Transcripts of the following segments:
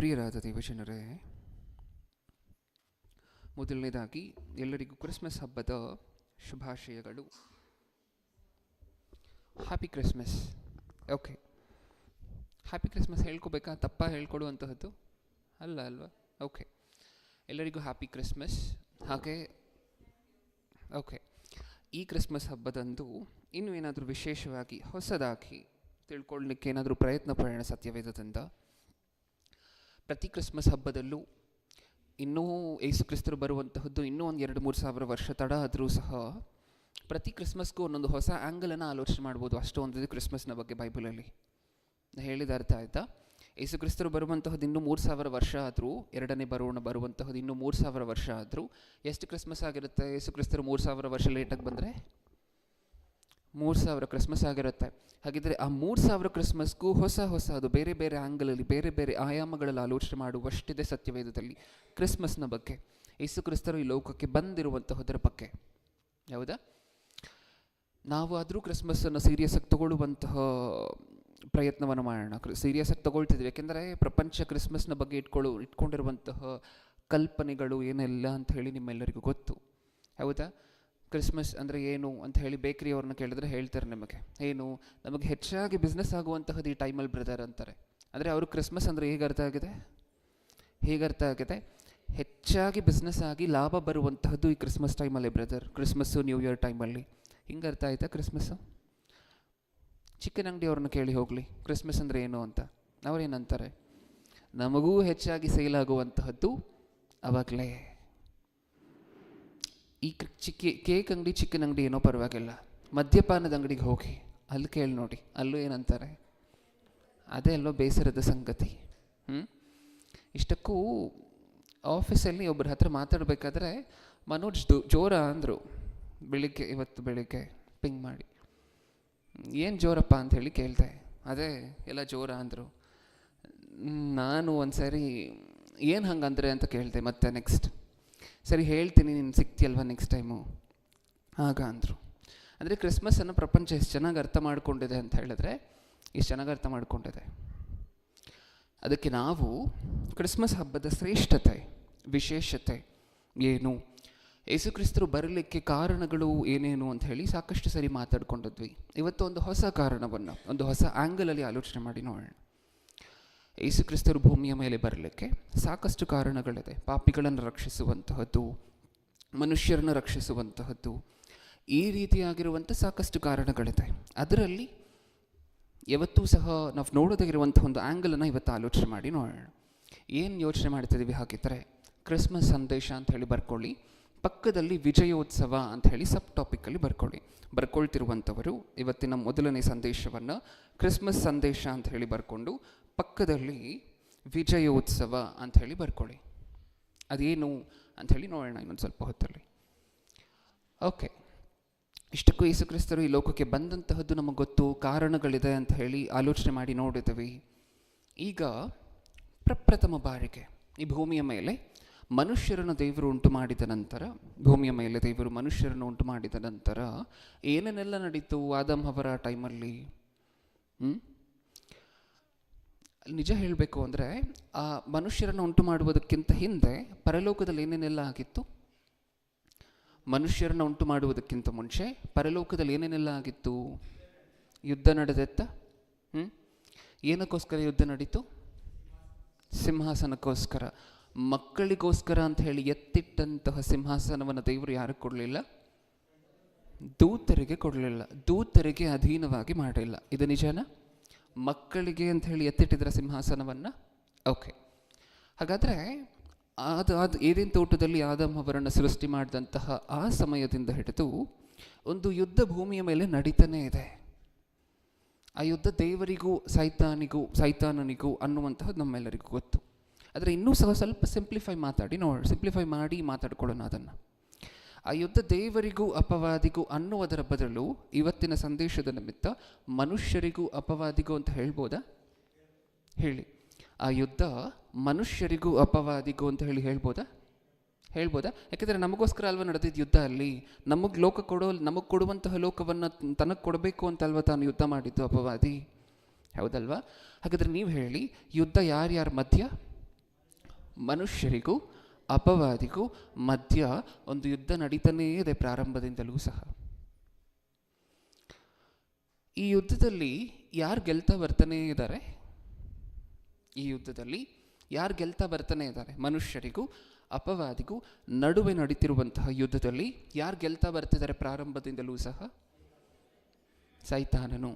ಪ್ರಿಯರಾದ ದೇವಜನರೇ, ಮೊದಲನೇದಾಗಿ ಎಲ್ಲರಿಗೂ ಕ್ರಿಸ್ಮಸ್ ಹಬ್ಬದ ಶುಭಾಶಯಗಳು. Happy Christmas. Okay, happy Christmas ಹೇಳ್ಕೋಬೇಕಾ, ತಪ್ಪ ಹೇಳ್ಕೊಡುವಂತಹದ್ದು ಅಲ್ವಾ? ಓಕೆ, ಎಲ್ಲರಿಗೂ ಹ್ಯಾಪಿ ಕ್ರಿಸ್ಮಸ್. ಹಾಗೆ ಓಕೆ, ಈ ಕ್ರಿಸ್ಮಸ್ ಹಬ್ಬದಂದು ಇನ್ನೂ ಏನಾದರೂ ವಿಶೇಷವಾಗಿ ಹೊಸದಾಗಿ ತಿಳ್ಕೊಳ್ಳಲಿಕ್ಕೆ ಏನಾದರೂ ಪ್ರಯತ್ನ ಪಡೋಣ ಸತ್ಯವೇದದಿಂದ. ಪ್ರತಿ ಕ್ರಿಸ್ಮಸ್ ಹಬ್ಬದಲ್ಲೂ ಇನ್ನೂ ಯೇಸು ಕ್ರಿಸ್ತರು ಬರುವಂತಹದ್ದು ಇನ್ನೂ ಒಂದು 2-3 ಸಾವಿರ ವರ್ಷ ತಡ ಆದರೂ ಸಹ ಪ್ರತಿ ಕ್ರಿಸ್ಮಸ್ಗೂ ಒಂದೊಂದು ಹೊಸ ಆ್ಯಂಗಲನ್ನು ಆಲೋಚನೆ ಮಾಡ್ಬೋದು. ಅಷ್ಟೊಂದಿದೆ ಕ್ರಿಸ್ಮಸ್ನ ಬಗ್ಗೆ ಬೈಬಲಲ್ಲಿ. ಹೇಳಿದ ಅರ್ಥ ಆಯಿತಾ? ಯೇಸು ಕ್ರಿಸ್ತರು ಬರುವಂತಹದ್ದು ಇನ್ನೂ 3000 ವರ್ಷ ಆದರೂ, ಎರಡನೇ ಬರುವಂತಹದ್ದು ಇನ್ನೂ 3000 ವರ್ಷ ಆದರೂ ಎಷ್ಟು ಕ್ರಿಸ್ಮಸ್ ಆಗಿರುತ್ತೆ? ಯೇಸು ಕ್ರಿಸ್ತರು 3000 ವರ್ಷ ಲೇಟಾಗಿ ಬಂದರೆ 3000 ಕ್ರಿಸ್ಮಸ್ ಆಗಿರುತ್ತೆ. ಹಾಗಿದ್ರೆ ಆ 3000 ಕ್ರಿಸ್ಮಸ್ಗೂ ಹೊಸದು ಬೇರೆ ಬೇರೆ ಆ್ಯಂಗಲಲ್ಲಿ, ಬೇರೆ ಬೇರೆ ಆಯಾಮಗಳಲ್ಲಿ ಆಲೋಚನೆ ಮಾಡುವಷ್ಟಿದೆ ಸತ್ಯವೇದದಲ್ಲಿ ಕ್ರಿಸ್ಮಸ್ನ ಬಗ್ಗೆ, ಯೇಸು ಕ್ರಿಸ್ತರು ಈ ಲೋಕಕ್ಕೆ ಬಂದಿರುವಂತಹದರ ಬಗ್ಗೆ. ಹೌದಾ? ನಾವು ಆದರೂ ಕ್ರಿಸ್ಮಸ್ಸನ್ನು ಸೀರಿಯಸ್ ಆಗಿ ತಗೊಳ್ಳುವಂತಹ ಪ್ರಯತ್ನವನ್ನು ಮಾಡೋಣ. ಸೀರಿಯಸ್ ಆಗಿ ತಗೊಳ್ತಿದ್ವಿ, ಯಾಕೆಂದರೆ ಪ್ರಪಂಚ ಕ್ರಿಸ್ಮಸ್ನ ಬಗ್ಗೆ ಇಟ್ಕೊಂಡಿರುವಂತಹ ಕಲ್ಪನೆಗಳು ಏನೆಲ್ಲ ಅಂತ ಹೇಳಿ ನಿಮ್ಮೆಲ್ಲರಿಗೂ ಗೊತ್ತು. ಹೌದಾ? ಕ್ರಿಸ್ಮಸ್ ಅಂದರೆ ಏನು ಅಂತ ಹೇಳಿ ಬೇಕರಿಯವ್ರನ್ನ ಕೇಳಿದ್ರೆ ಹೇಳ್ತಾರೆ ನಿಮಗೆ, ಏನು ನಮಗೆ ಹೆಚ್ಚಾಗಿ ಬಿಸ್ನೆಸ್ ಆಗುವಂತಹದ್ದು ಈ ಟೈಮಲ್ಲಿ ಬ್ರದರ್ ಅಂತಾರೆ. ಅಂದರೆ ಅವರು ಕ್ರಿಸ್ಮಸ್ ಅಂದರೆ ಹೇಗೆ ಅರ್ಥ ಆಗಿದೆ? ಹೆಚ್ಚಾಗಿ ಬಿಸ್ನೆಸ್ ಆಗಿ ಲಾಭ ಬರುವಂತಹದ್ದು ಈ ಕ್ರಿಸ್ಮಸ್ ಟೈಮಲ್ಲಿ ಬ್ರದರ್, ಕ್ರಿಸ್ಮಸ್ಸು ನ್ಯೂ ಇಯರ್ ಟೈಮಲ್ಲಿ. ಹಿಂಗೆ ಅರ್ಥ ಆಯ್ತಾ ಕ್ರಿಸ್ಮಸ್ಸು? ಚಿಕನ್ ಅಂಗಡಿಯವ್ರನ್ನ ಕೇಳಿ ಹೋಗಲಿ ಕ್ರಿಸ್ಮಸ್ ಅಂದರೆ ಏನು ಅಂತ, ಅವರೇನಂತಾರೆ? ನಮಗೂ ಹೆಚ್ಚಾಗಿ ಸೇಲ್ ಆಗುವಂತಹದ್ದು ಅವಾಗಲೇ. ಈ ಕೇಕ್ ಅಂಗಡಿ, ಚಿಕನ್ ಅಂಗಡಿ ಏನೋ ಪರವಾಗಿಲ್ಲ, ಮದ್ಯಪಾನದ ಅಂಗಡಿಗೆ ಹೋಗಿ ಅಲ್ಲಿ ಕೇಳಿ ನೋಡಿ, ಅಲ್ಲೂ ಏನಂತಾರೆ? ಅದೇ ಅಲ್ಲೋ ಬೇಸರದ ಸಂಗತಿ. ಇಷ್ಟಕ್ಕೂ ಆಫೀಸಲ್ಲಿ ಒಬ್ಬರ ಹತ್ರ ಮಾತಾಡಬೇಕಾದ್ರೆ ಮನೋಜ್ ಜೋರ ಅಂದರು ಇವತ್ತು ಬೆಳಿಗ್ಗೆ ಪಿಂಗ್ ಮಾಡಿ. ಏನು ಜೋರಪ್ಪ ಅಂಥೇಳಿ ಕೇಳ್ದೆ. ಅದೇ ಎಲ್ಲ ಜೋರ ಅಂದರು. ನಾನು ಒಂದು ಸರಿ ಏನು ಹಂಗಂದ್ರೆ ಅಂತ ಕೇಳಿದೆ. ಮತ್ತೆ ನೆಕ್ಸ್ಟ್ ಸರಿ ಹೇಳ್ತೀನಿ, ನೀನು ಸಿಗ್ತೀಯಲ್ವ ನೆಕ್ಸ್ಟ್ ಟೈಮು ಆಗ ಅಂದರು. ಅಂದರೆ ಕ್ರಿಸ್ಮಸ್ಸನ್ನು ಪ್ರಪಂಚ ಎಷ್ಟು ಚೆನ್ನಾಗಿ ಅರ್ಥ ಮಾಡ್ಕೊಂಡಿದೆ ಅಂತ ಹೇಳಿದ್ರೆ, ಎಷ್ಟು ಚೆನ್ನಾಗಿ ಅರ್ಥ ಮಾಡ್ಕೊಂಡಿದೆ. ಅದಕ್ಕೆ ನಾವು ಕ್ರಿಸ್ಮಸ್ ಹಬ್ಬದ ಶ್ರೇಷ್ಠತೆ, ವಿಶೇಷತೆ ಏನು, ಯೇಸು ಕ್ರಿಸ್ತರು ಬರಲಿಕ್ಕೆ ಕಾರಣಗಳು ಏನೇನು ಅಂತ ಹೇಳಿ ಸಾಕಷ್ಟು ಸರಿ ಮಾತಾಡ್ಕೊಂಡಿದ್ವಿ. ಇವತ್ತು ಒಂದು ಹೊಸ ಕಾರಣವನ್ನು, ಒಂದು ಹೊಸ ಆ್ಯಂಗಲಲ್ಲಿ ಆಲೋಚನೆ ಮಾಡಿ ನೋಡೋಣ. ಯೇಸು ಕ್ರಿಸ್ತರು ಭೂಮಿಯ ಮೇಲೆ ಬರಲಿಕ್ಕೆ ಸಾಕಷ್ಟು ಕಾರಣಗಳಿದೆ. ಪಾಪಿಗಳನ್ನು ರಕ್ಷಿಸುವಂತಹದ್ದು, ಮನುಷ್ಯರನ್ನು ರಕ್ಷಿಸುವಂತಹದ್ದು, ಈ ರೀತಿಯಾಗಿರುವಂಥ ಸಾಕಷ್ಟು ಕಾರಣಗಳಿದೆ. ಅದರಲ್ಲಿ ಯಾವತ್ತೂ ಸಹ ನಾವು ನೋಡೋದೇ ಇರುವಂಥ ಒಂದು ಆ್ಯಂಗಲನ್ನು ಇವತ್ತು ಆಲೋಚನೆ ಮಾಡಿ ನೋಡೋಣ. ಏನು ಯೋಚನೆ ಮಾಡ್ತಿದ್ದೀವಿ ಹಾಗಿದ್ದರೆ, ಕ್ರಿಸ್ಮಸ್ ಸಂದೇಶ ಅಂತ ಹೇಳಿ ಬರ್ಕೊಳ್ಳಿ, ಪಕ್ಕದಲ್ಲಿ ವಿಜಯೋತ್ಸವ ಅಂತ ಹೇಳಿ ಸಬ್ ಟಾಪಿಕಲ್ಲಿ ಬರ್ಕೊಳ್ತಿರುವಂಥವರು ಇವತ್ತಿನ ಮೊದಲನೇ ಸಂದೇಶವನ್ನು ಕ್ರಿಸ್ಮಸ್ ಸಂದೇಶ ಅಂತ ಹೇಳಿ ಬರ್ಕೊಂಡು ಪಕ್ಕದಲ್ಲಿ ವಿಜಯೋತ್ಸವ ಅಂತ ಹೇಳಿ ಬರ್ಕೊಳ್ಳಿ. ಅದೇನು ಅಂಥೇಳಿ ನೋಡೋಣ ಇನ್ನೊಂದು ಸ್ವಲ್ಪ ಹೊತ್ತಲ್ಲಿ. ಓಕೆ, ಇಷ್ಟಕ್ಕೂ ಯೇಸು ಕ್ರಿಸ್ತರು ಈ ಲೋಕಕ್ಕೆ ಬಂದಂತಹದ್ದು ನಮಗೆ ಗೊತ್ತು, ಕಾರಣಗಳಿದೆ ಅಂತ ಹೇಳಿ ಆಲೋಚನೆ ಮಾಡಿ ನೋಡಿದ್ವಿ. ಈಗ ಪ್ರಪ್ರಥಮ ಬಾರಿಗೆ ಈ ಭೂಮಿಯ ಮೇಲೆ ಮನುಷ್ಯರನ್ನು ದೇವರು ಉಂಟು ಮಾಡಿದ ನಂತರ, ಭೂಮಿಯ ಮೇಲೆ ದೇವರು ಮನುಷ್ಯರನ್ನು ಉಂಟು ಮಾಡಿದ ನಂತರ ಏನೇನೆಲ್ಲ ನಡೀತು ಆದಮ್ ಅವರ ಟೈಮಲ್ಲಿ? ನಿಜ ಹೇಳಬೇಕು ಅಂದರೆ ಆ ಮನುಷ್ಯರನ್ನು ಉಂಟು ಮಾಡುವುದಕ್ಕಿಂತ ಹಿಂದೆ ಪರಲೋಕದಲ್ಲಿ ಏನೇನೆಲ್ಲ ಆಗಿತ್ತು? ಮನುಷ್ಯರನ್ನು ಉಂಟು ಮಾಡುವುದಕ್ಕಿಂತ ಮುಂಚೆ ಪರಲೋಕದಲ್ಲಿ ಏನೇನೆಲ್ಲ ಆಗಿತ್ತು? ಯುದ್ಧ ನಡೆದೆತ್ತ. ಏನಕ್ಕೋಸ್ಕರ ಯುದ್ಧ ನಡೀತು? ಸಿಂಹಾಸನಕ್ಕೋಸ್ಕರ. ಮಕ್ಕಳಿಗೋಸ್ಕರ ಅಂತ ಹೇಳಿ ಎತ್ತಿಟ್ಟಂತಹ ಸಿಂಹಾಸನವನ್ನು ದೇವರು ಯಾರಿಗೆ ಕೊಡಲಿಲ್ಲ? ದೂತರಿಗೆ ಕೊಡಲಿಲ್ಲ, ದೂತರಿಗೆ ಅಧೀನವಾಗಿ ಮಾಡಿಲ್ಲ. ಇದು ನಿಜನಾ? ಮಕ್ಕಳಿಗೆ ಅಂತ ಹೇಳಿ ಎತ್ತಿಟ್ಟಿದ್ರ ಸಿಂಹಾಸನವನ್ನು. ಓಕೆ, ಹಾಗಾದರೆ ಅದು ಏದೇನು ತೋಟದಲ್ಲಿ ಆದಮ್ ಅವರನ್ನು ಸೃಷ್ಟಿ ಮಾಡಿದಂತಹ ಆ ಸಮಯದಿಂದ ಹಿಡಿದು ಒಂದು ಯುದ್ಧ ಭೂಮಿಯ ಮೇಲೆ ನಡೀತಾನೇ ಇದೆ. ಆ ಯುದ್ಧ ದೇವರಿಗೂ ಸೈತಾನನಿಗೂ ಅನ್ನುವಂತಹದ್ದು ನಮ್ಮೆಲ್ಲರಿಗೂ ಗೊತ್ತು. ಆದರೆ ಇನ್ನೂ ಸಹ ಸ್ವಲ್ಪ ಸಿಂಪ್ಲಿಫೈ ಮಾಡಿ ಮಾತಾಡ್ಕೊಳ್ಳೋಣ ಅದನ್ನು. ಆ ಯುದ್ಧ ದೇವರಿಗೂ ಅಪವಾದಿಗೂ ಅನ್ನುವುದರ ಬದಲು ಇವತ್ತಿನ ಸಂದೇಶದ ನಿಮಿತ್ತ ಮನುಷ್ಯರಿಗೂ ಅಪವಾದಿಗೂ ಅಂತ ಹೇಳ್ಬೋದಾ? ಹೇಳಿ. ಆ ಯುದ್ಧ ಮನುಷ್ಯರಿಗೂ ಅಪವಾದಿಗೂ ಅಂತ ಹೇಳಿ ಹೇಳ್ಬೋದಾ? ಯಾಕೆಂದರೆ ನಮಗೋಸ್ಕರ ಅಲ್ವ ನಡೆದಿದ್ದ ಯುದ್ಧ. ಅಲ್ಲಿ ನಮಗೆ ಕೊಡುವಂತಹ ಲೋಕವನ್ನು ತನಗೆ ಕೊಡಬೇಕು ಅಂತಲ್ವ ತಾನು ಯುದ್ಧ ಮಾಡಿದ್ದು ಅಪವಾದಿ. ಹೌದಲ್ವಾ? ಹಾಗಾದರೆ ನೀವು ಹೇಳಿ, ಯುದ್ಧ ಯಾರ್ಯಾರ ಮಧ್ಯ? ಮನುಷ್ಯರಿಗೂ ಅಪವಾದಿಗೂ ಮಧ್ಯ ಒಂದು ಯುದ್ಧ ನಡೀತಾನೇ ಇದೆ ಪ್ರಾರಂಭದಿಂದಲೂ ಸಹ. ಈ ಯುದ್ಧದಲ್ಲಿ ಯಾರು ಗೆಲ್ತಾ ಬರ್ತಾನೇ ಇದ್ದಾರೆ? ಈ ಯುದ್ಧದಲ್ಲಿ ಯಾರು ಗೆಲ್ತಾ ಬರ್ತಾನೆ ಇದ್ದಾರೆ? ಮನುಷ್ಯರಿಗೂ ಅಪವಾದಿಗೂ ನಡುವೆ ನಡೀತಿರುವಂತಹ ಯುದ್ಧದಲ್ಲಿ ಯಾರು ಗೆಲ್ತಾ ಬರ್ತಿದ್ದಾರೆ ಪ್ರಾರಂಭದಿಂದಲೂ ಸಹ? ಸೈತಾನನು.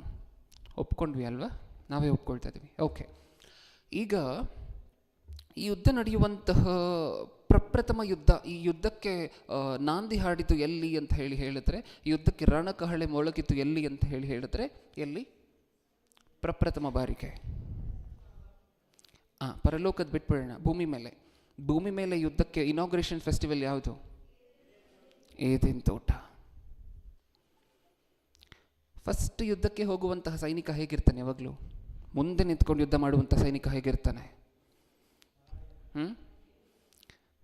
ಒಪ್ಕೊಂಡ್ವಿ ಅಲ್ವಾ? ನಾವೇ ಒಪ್ಕೊಳ್ತಾ ಇದ್ದೀವಿ. ಓಕೆ, ಈಗ ಈ ಯುದ್ಧ ನಡೆಯುವಂತಹ ಪ್ರಪ್ರಥಮ ಯುದ್ಧ, ಈ ಯುದ್ಧಕ್ಕೆ ನಾಂದಿ ಹಾಡಿತು ಎಲ್ಲಿ ಅಂತ ಹೇಳಿದ್ರೆ, ಈ ಯುದ್ಧಕ್ಕೆ ರಣಕಹಳೆ ಮೊಳಗಿತು ಎಲ್ಲಿ ಅಂತ ಹೇಳಿದ್ರೆ, ಎಲ್ಲಿ? ಪ್ರಪ್ರಥಮ ಬಾರಿಗೆ ಪರಲೋಕದ ಬಿಟ್ಬಿಡೋಣ, ಭೂಮಿ ಮೇಲೆ ಯುದ್ಧಕ್ಕೆ ಇನಾಗ್ರೇಷನ್ ಫೆಸ್ಟಿವಲ್ ಯಾವುದು? ಏದೇನ್ ತೋಟ. ಫಸ್ಟ್ ಯುದ್ಧಕ್ಕೆ ಹೋಗುವಂತಹ ಸೈನಿಕ ಹೇಗಿರ್ತಾನೆ? ಯಾವಾಗಲೂ ಮುಂದೆ ನಿಂತ್ಕೊಂಡು ಯುದ್ಧ ಮಾಡುವಂಥ ಸೈನಿಕ ಹೇಗಿರ್ತಾನೆ?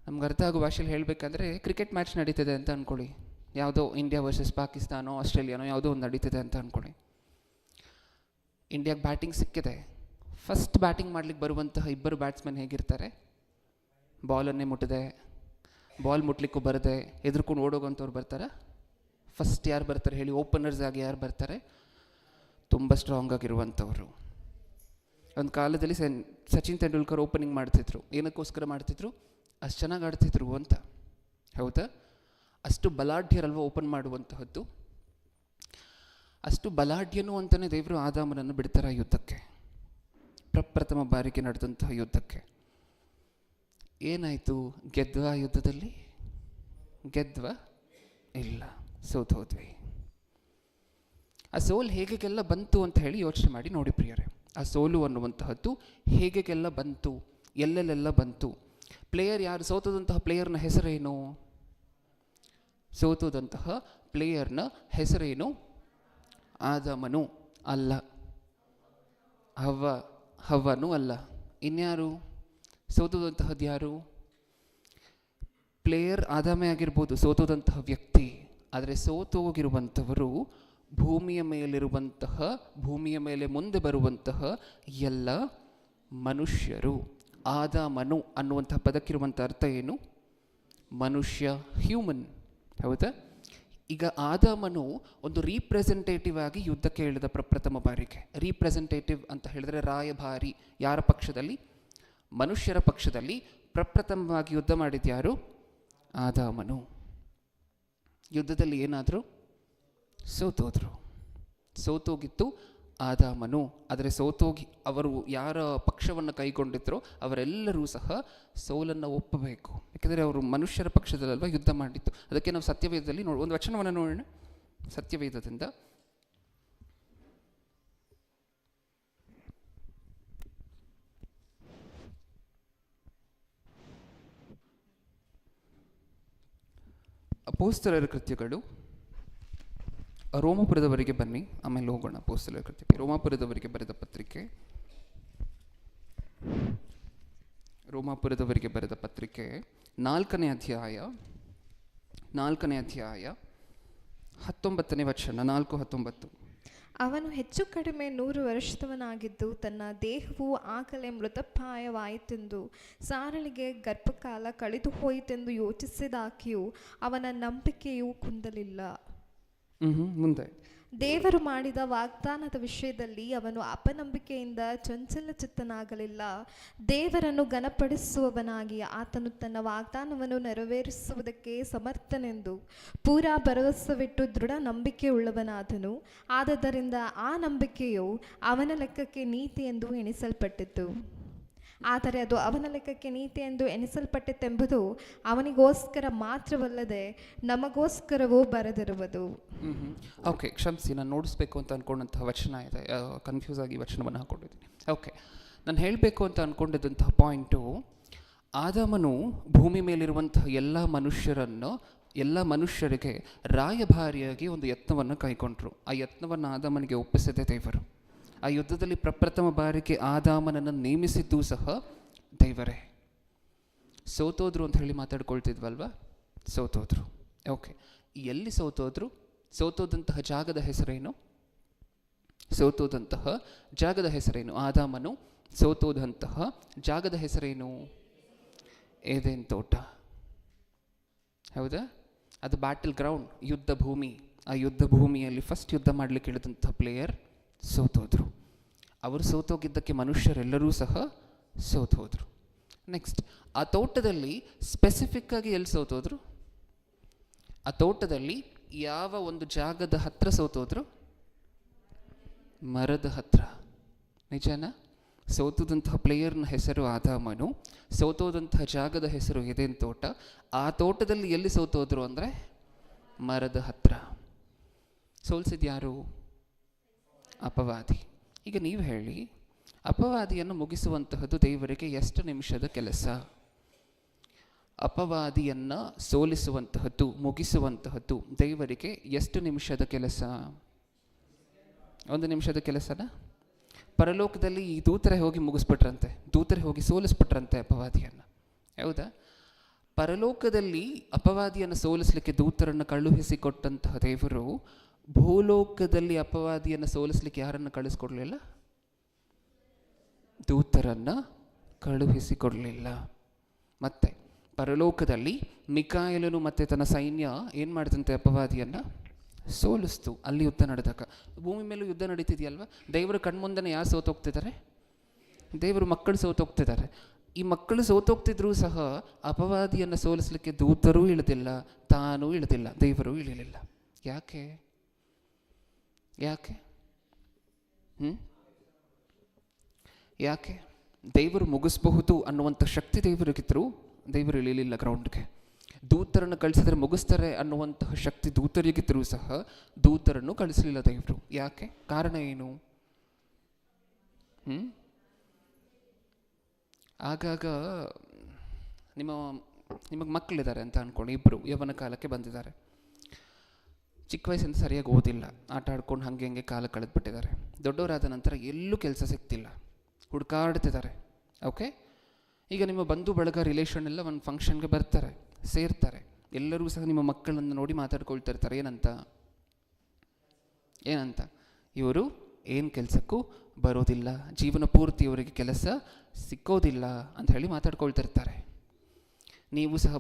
ನಮ್ಗೆ ಅರ್ಥ ಆಗೋ ಭಾಷೆಯಲ್ಲಿ ಹೇಳಬೇಕಂದ್ರೆ, ಕ್ರಿಕೆಟ್ ಮ್ಯಾಚ್ ನಡೀತಿದೆ ಅಂತ ಅಂದ್ಕೊಳ್ಳಿ, ಯಾವುದೋ ಇಂಡಿಯಾ ವರ್ಸಸ್ ಪಾಕಿಸ್ತಾನೋ ಆಸ್ಟ್ರೇಲಿಯಾನೋ ಯಾವುದೋ ಒಂದು ನಡೀತಿದೆ ಅಂತ ಅಂದ್ಕೊಳ್ಳಿ. ಇಂಡಿಯಾಗೆ ಬ್ಯಾಟಿಂಗ್ ಸಿಕ್ಕಿದೆ. ಫಸ್ಟ್ ಬ್ಯಾಟಿಂಗ್ ಮಾಡ್ಲಿಕ್ಕೆ ಬರುವಂತಹ ಇಬ್ಬರು ಬ್ಯಾಟ್ಸ್ಮನ್ ಹೇಗಿರ್ತಾರೆ? ಬಾಲನ್ನೇ ಮುಟ್ಟದೆ, ಬಾಲ್ ಮುಟ್ಲಿಕ್ಕೂ ಬರದೆ ಎದುರ್ಕೊಂಡು ಓಡೋಗಂಥವ್ರು ಬರ್ತಾರೆ. ಫಸ್ಟ್ ಯಾರು ಬರ್ತಾರೆ ಹೇಳಿ? ಓಪನರ್ಸ್ ಆಗಿ ಯಾರು ಬರ್ತಾರೆ? ತುಂಬ ಸ್ಟ್ರಾಂಗ್ ಆಗಿರುವಂಥವ್ರು. ಒಂದು ಕಾಲದಲ್ಲಿ ಸಚಿನ್ ತೆಂಡೂಲ್ಕರ್ ಓಪನಿಂಗ್ ಮಾಡ್ತಿದ್ರು. ಏನಕ್ಕೋಸ್ಕರ ಮಾಡ್ತಿದ್ರು? ಅಷ್ಟು ಚೆನ್ನಾಗಿ ಆಡ್ತಿದ್ರು ಅಂತ. ಹೌದಾ? ಅಷ್ಟು ಬಲಾಢ್ಯರಲ್ವ ಓಪನ್ ಮಾಡುವಂತಹದ್ದು. ಅಷ್ಟು ಬಲಾಢ್ಯನು ಅಂತಲೇ ದೇವರು ಆದಾಮನನ್ನು ಬಿಡ್ತಾರೆ ಯುದ್ಧಕ್ಕೆ, ಪ್ರಪ್ರಥಮ ಬಾರಿಗೆ ನಡೆದಂತಹ ಯುದ್ಧಕ್ಕೆ. ಏನಾಯಿತು? ಗೆದ್ವಾ ಯುದ್ಧದಲ್ಲಿ? ಗೆದ್ವಾ? ಇಲ್ಲ, ಸೋತೋದ್ವಿ. ಆ ಸೋಲು ಹೇಗೆಲ್ಲ ಬಂತು ಅಂತ ಹೇಳಿ ಯೋಚನೆ ಮಾಡಿ ನೋಡಿ ಪ್ರಿಯರೇ. ಆ ಸೋಲು ಅನ್ನುವಂತಹದ್ದು ಹೇಗೆಲ್ಲ ಬಂತು, ಎಲ್ಲೆಲ್ಲೆಲ್ಲ ಬಂತು? ಪ್ಲೇಯರ್ ಯಾರು? ಸೋತದಂತಹ ಪ್ಲೇಯರ್ನ ಹೆಸರೇನು? ಸೋತದಂತಹ ಪ್ಲೇಯರ್ನ ಹೆಸರೇನು? ಆದಾಮನು ಅಲ್ಲ, ಹವ್ವನು ಅಲ್ಲ. ಇನ್ಯಾರು? ಸೋತದಂತಹದ್ದು ಯಾರು? ಪ್ಲೇಯರ್ ಆದಾಮೇ ಆಗಿರ್ಬೋದು ಸೋತದಂತಹ ವ್ಯಕ್ತಿ. ಆದರೆ ಸೋತೋಗಿರುವಂಥವರು ಭೂಮಿಯ ಮೇಲೆ ಮುಂದೆ ಬರುವಂತಹ ಎಲ್ಲ ಮನುಷ್ಯರು. ಆದಾಮನು ಅನ್ನುವಂತಹ ಪದಕ್ಕಿರುವಂಥ ಅರ್ಥ ಏನು? ಮನುಷ್ಯ, ಹ್ಯೂಮನ್. ಹೌದಾ? ಈಗ ಆದಾಮನು ಒಂದು ರೀಪ್ರೆಸೆಂಟೇಟಿವ್ ಆಗಿ ಯುದ್ಧಕ್ಕೆ ಇಳಿದ ಪ್ರಪ್ರಥಮ ಬಾರಿಗೆ. ರೀಪ್ರೆಸೆಂಟೇಟಿವ್ ಅಂತ ಹೇಳಿದ್ರೆ ರಾಯಭಾರಿ. ಯಾರ ಪಕ್ಷದಲ್ಲಿ? ಮನುಷ್ಯರ ಪಕ್ಷದಲ್ಲಿ ಪ್ರಪ್ರಥಮವಾಗಿ ಯುದ್ಧ ಮಾಡಿದ್ಯಾರು? ಆದಾಮನು. ಯುದ್ಧದಲ್ಲಿ ಏನಾದರೂ ಸೋತೋಗಿತ್ತು ಆದಾಮನು. ಆದರೆ ಸೋತೋಗಿ ಅವರು ಯಾರ ಪಕ್ಷವನ್ನು ಕೈಗೊಂಡಿದ್ರೋ ಅವರೆಲ್ಲರೂ ಸಹ ಸೋಲನ್ನು ಒಪ್ಪಬೇಕು. ಯಾಕೆಂದರೆ ಅವರು ಮನುಷ್ಯರ ಪಕ್ಷದಲ್ಲಲ್ವ ಯುದ್ಧ ಮಾಡಿತ್ತು. ಅದಕ್ಕೆ ನಾವು ಸತ್ಯವೇದದಲ್ಲಿ ಒಂದು ವಚನವನ್ನು ನೋಡೋಣ. ಸತ್ಯವೇದದಿಂದ ಅಪೊಸ್ತಲರ ಕೃತ್ಯಗಳು, ರೋಮಾಪುರದವರಿಗೆ ಬನ್ನಿ, ಆಮೇಲೆ ಹೋಗೋಣ ಅಪೊಸ್ತಲರ ಕೃತ್ಯಕ್ಕೆ. ರೋಮಾಪುರದವರಿಗೆ ಬರೆದ ಪತ್ರಿಕೆ 4ನೇ ಅಧ್ಯಾಯ 19ನೇ ವಚನ. 4:19. ಅವನು ಹೆಚ್ಚು ಕಡಿಮೆ 100 ವರ್ಷದವನಾಗಿದ್ದು ತನ್ನ ದೇಹವು ಆಗಲೇ ಮೃತಪ್ರಾಯವಾಯಿತೆಂದು ಸಾರಳಿಗೆ ಗರ್ಭಕಾಲ ಕಳೆದು ಹೋಯಿತೆಂದು ಯೋಚಿಸಿದಾಕಿಯೂ ಅವನ ನಂಬಿಕೆಯು ಕುಂದಲಿಲ್ಲ. ಮುಂದೆ ದೇವರು ಮಾಡಿದ ವಾಗ್ದಾನದ ವಿಷಯದಲ್ಲಿ ಅವನು ಅಪನಂಬಿಕೆಯಿಂದ ಚಂಚಲ ಚಿತ್ತನಾಗಲಿಲ್ಲ. ದೇವರನ್ನು ಘನಪಡಿಸುವವನಾಗಿ ಆತನು ತನ್ನ ವಾಗ್ದಾನವನ್ನು ನೆರವೇರಿಸುವುದಕ್ಕೆ ಸಮರ್ಥನೆಂದು ಪೂರಾ ಭರವಸವಿಟ್ಟು ದೃಢ ನಂಬಿಕೆಯುಳ್ಳವನಾದನು. ಆದದರಿಂದ ಆ ನಂಬಿಕೆಯು ಅವನ ಲೆಕ್ಕಕ್ಕೆ ನೀತಿ ಎಂದು ಎಣಿಸಲ್ಪಟ್ಟಿತು. ಆದರೆ ಅದು ಅವನ ಲೆಕ್ಕಕ್ಕೆ ನೀತಿ ಎಂದು ಎಣಿಸಲ್ಪಟ್ಟಿತೆಂಬುದು ಅವನಿಗೋಸ್ಕರ ಮಾತ್ರವಲ್ಲದೆ ನಮಗೋಸ್ಕರವೂ ಬರೆದಿರುವುದು. ಓಕೆ, ಕ್ಷಮಿಸಿ, ನಾನು ನೋಡಿಸ್ಬೇಕು ಅಂತ ಅಂದ್ಕೊಂಡಂತಹ ವಚನ ಇದೆ, ಕನ್ಫ್ಯೂಸ್ ಆಗಿ ವಚನವನ್ನು ಹಾಕ್ಕೊಂಡಿದ್ದೀನಿ. ಓಕೆ, ನಾನು ಹೇಳಬೇಕು ಅಂತ ಅಂದ್ಕೊಂಡಿದ್ದಂತಹ ಪಾಯಿಂಟು, ಆದಾಮನು ಭೂಮಿ ಮೇಲಿರುವಂತಹ ಎಲ್ಲ ಮನುಷ್ಯರಿಗೆ ರಾಯಭಾರಿಯಾಗಿ ಒಂದು ಯತ್ನವನ್ನು ಕೈಗೊಂಡ್ರು. ಆ ಯತ್ನವನ್ನು ಆದಾಮನಿಗೆ ಒಪ್ಪಿಸಿದೆ ದೇವರು. ಆ ಯುದ್ಧದಲ್ಲಿ ಪ್ರಪ್ರಥಮ ಬಾರಿಗೆ ಆದಾಮನನ್ನು ನೇಮಿಸಿದ್ದು ಸಹ ದೇವರೇ. ಸೋತೋದ್ರು ಅಂತ ಹೇಳಿ ಮಾತಾಡ್ಕೊಳ್ತಿದ್ವಲ್ವ? ಸೋತೋದ್ರು. ಓಕೆ, ಎಲ್ಲಿ ಸೋತೋದ್ರು? ಸೋತೋದಂತಹ ಜಾಗದ ಹೆಸರೇನು? ಆದಾಮನು ಸೋತೋದಂತಹ ಜಾಗದ ಹೆಸರೇನು? ಏದೇನ್ ತೋಟ. ಹೌದಾ? ಅದು ಬ್ಯಾಟಲ್ ಗ್ರೌಂಡ್, ಯುದ್ಧ ಭೂಮಿ. ಆ ಯುದ್ಧ ಭೂಮಿಯಲ್ಲಿ ಫಸ್ಟ್ ಯುದ್ಧ ಮಾಡಲಿಕ್ಕೆ ಇಳಿದಂಥ ಪ್ಲೇಯರ್ ಸೋತೋದ್ರು. ಅವರು ಸೋತೋಗಿದ್ದಕ್ಕೆ ಮನುಷ್ಯರೆಲ್ಲರೂ ಸಹ ಸೋತೋದ್ರು. ನೆಕ್ಸ್ಟ್, ಆ ತೋಟದಲ್ಲಿ ಸ್ಪೆಸಿಫಿಕ್ಕಾಗಿ ಎಲ್ಲಿ ಸೋತೋದ್ರು? ಆ ತೋಟದಲ್ಲಿ ಯಾವ ಒಂದು ಜಾಗದ ಹತ್ರ ಸೋತೋದ್ರು? ಮರದ ಹತ್ರ. ನಿಜನಾ? ಸೋತೋದಂತಹ ಪ್ಲೇಯರ್ನ ಹೆಸರು ಆದಾಮನು, ಸೋತೋದಂತಹ ಜಾಗದ ಹೆಸರು ಏದೇನ್ ತೋಟ. ಆ ತೋಟದಲ್ಲಿ ಎಲ್ಲಿ ಸೋತೋದ್ರು ಅಂದರೆ ಮರದ ಹತ್ರ. ಸೋಲ್ಸಿದ್ಯಾರು? ಅಪವಾದಿ. ಈಗ ನೀವು ಹೇಳಿ, ಅಪವಾದಿಯನ್ನು ಮುಗಿಸುವಂತಹದ್ದು ದೇವರಿಗೆ ಎಷ್ಟು ನಿಮಿಷದ ಕೆಲಸ? ಅಪವಾದಿಯನ್ನು ಸೋಲಿಸುವಂತಹದ್ದು, ಮುಗಿಸುವಂತಹದ್ದು ದೇವರಿಗೆ ಎಷ್ಟು ನಿಮಿಷದ ಕೆಲಸ? 1 ನಿಮಿಷದ ಕೆಲಸನ? ಪರಲೋಕದಲ್ಲಿ ಈ ದೂತರೇ ಹೋಗಿ ಮುಗಿಸ್ಬಿಟ್ರಂತೆ, ದೂತರೇ ಹೋಗಿ ಸೋಲಿಸ್ಬಿಟ್ರಂತೆ ಅಪವಾದಿಯನ್ನು. ಹೌದಾ? ಪರಲೋಕದಲ್ಲಿ ಅಪವಾದಿಯನ್ನು ಸೋಲಿಸಲಿಕ್ಕೆ ದೂತರನ್ನು ಕಳುಹಿಸಿಕೊಟ್ಟಂತಹ ದೇವರು ಭೂಲೋಕದಲ್ಲಿ ಅಪವಾದಿಯನ್ನು ಸೋಲಿಸಲಿಕ್ಕೆ ಯಾರನ್ನು ಕಳಿಸ್ಕೊಡ್ಲಿಲ್ಲ? ದೂತರನ್ನು ಕಳುಹಿಸಿಕೊಡಲಿಲ್ಲ. ಮತ್ತೆ ಪರಲೋಕದಲ್ಲಿ ಮಿಕಾಯೇಲನು ಮತ್ತೆ ತನ್ನ ಸೈನ್ಯ ಏನು ಮಾಡಿದಂತೆ? ಅಪವಾದಿಯನ್ನು ಸೋಲಿಸ್ತು. ಅಲ್ಲಿ ಯುದ್ಧ ನಡೆದಾಗ ಭೂಮಿ ಮೇಲೂ ಯುದ್ಧ ನಡೀತಿದೆಯಲ್ವ. ದೇವರ ಕಣ್ಮುಂದನೆ ಯಾರು ಸೋತೋಗ್ತಿದ್ದಾರೆ? ದೇವರು ಮಕ್ಕಳು ಸೋತೋಗ್ತಿದ್ದಾರೆ. ಈ ಮಕ್ಕಳು ಸೋತೋಗ್ತಿದ್ರೂ ಸಹ ಅಪವಾದಿಯನ್ನು ಸೋಲಿಸಲಿಕ್ಕೆ ದೂತರೂ ಇಳಿದಿಲ್ಲ, ತಾನೂ ಇಳಿದಿಲ್ಲ, ದೇವರು ಇಳಿಲಿಲ್ಲ. ಯಾಕೆ? ಯಾಕೆ? ಯಾಕೆ? ದೇವರು ಮುಗಿಸ್ಬಹುದು ಅನ್ನುವಂಥ ಶಕ್ತಿ ದೇವರಿಗಿದ್ರು ದೇವರು ಇಳಿಲಿಲ್ಲ ಗ್ರೌಂಡ್ಗೆ. ದೂತರನ್ನು ಕಳಿಸಿದ್ರೆ ಮುಗಿಸ್ತಾರೆ ಅನ್ನುವಂತಹ ಶಕ್ತಿ ದೂತರಿಗಿದ್ರೂ ಸಹ ದೂತರನ್ನು ಕಳಿಸಲಿಲ್ಲ ದೇವರು. ಯಾಕೆ? ಕಾರಣ ಏನು? ಆಗಾಗ ನಿಮಗೆ ಮಕ್ಕಳಿದ್ದಾರೆ ಅಂತ ಅಂದ್ಕೊಂಡು, ಇಬ್ಬರು ಯೌವನ ಕಾಲಕ್ಕೆ ಬಂದಿದ್ದಾರೆ. ಚಿಕ್ಕ ವಯಸ್ಸಿಂದ ಸರಿಯಾಗಿ ಓದಿಲ್ಲ, ಆಟ ಆಡ್ಕೊಂಡು ಹಾಗೆ ಹಂಗೆ ಕಾಲ ಕಳೆದ್ಬಿಟ್ಟಿದ್ದಾರೆ. ದೊಡ್ಡವರಾದ ನಂತರ ಎಲ್ಲೂ ಕೆಲಸ ಸಿಗ್ತಿಲ್ಲ, ಹುಡುಕಾಡ್ತಿದ್ದಾರೆ. ಓಕೆ, ಈಗ ನಿಮ್ಮ ಬಂಧು ಬಳಗ ರಿಲೇಷನ್ ಎಲ್ಲ ಒಂದು ಫಂಕ್ಷನ್ಗೆ ಬರ್ತಾರೆ, ಸೇರ್ತಾರೆ. ಎಲ್ಲರೂ ಸಹ ನಿಮ್ಮ ಮಕ್ಕಳನ್ನು ನೋಡಿ ಮಾತಾಡ್ಕೊಳ್ತಿರ್ತಾರೆ. ಏನಂತ? ಇವರು ಏನು ಕೆಲಸಕ್ಕೂ ಬರೋದಿಲ್ಲ, ಜೀವನ ಪೂರ್ತಿ ಇವರಿಗೆ ಕೆಲಸ ಸಿಕ್ಕೋದಿಲ್ಲ ಅಂತ ಹೇಳಿ ಮಾತಾಡ್ಕೊಳ್ತಿರ್ತಾರೆ. ನೀವು ಸಹ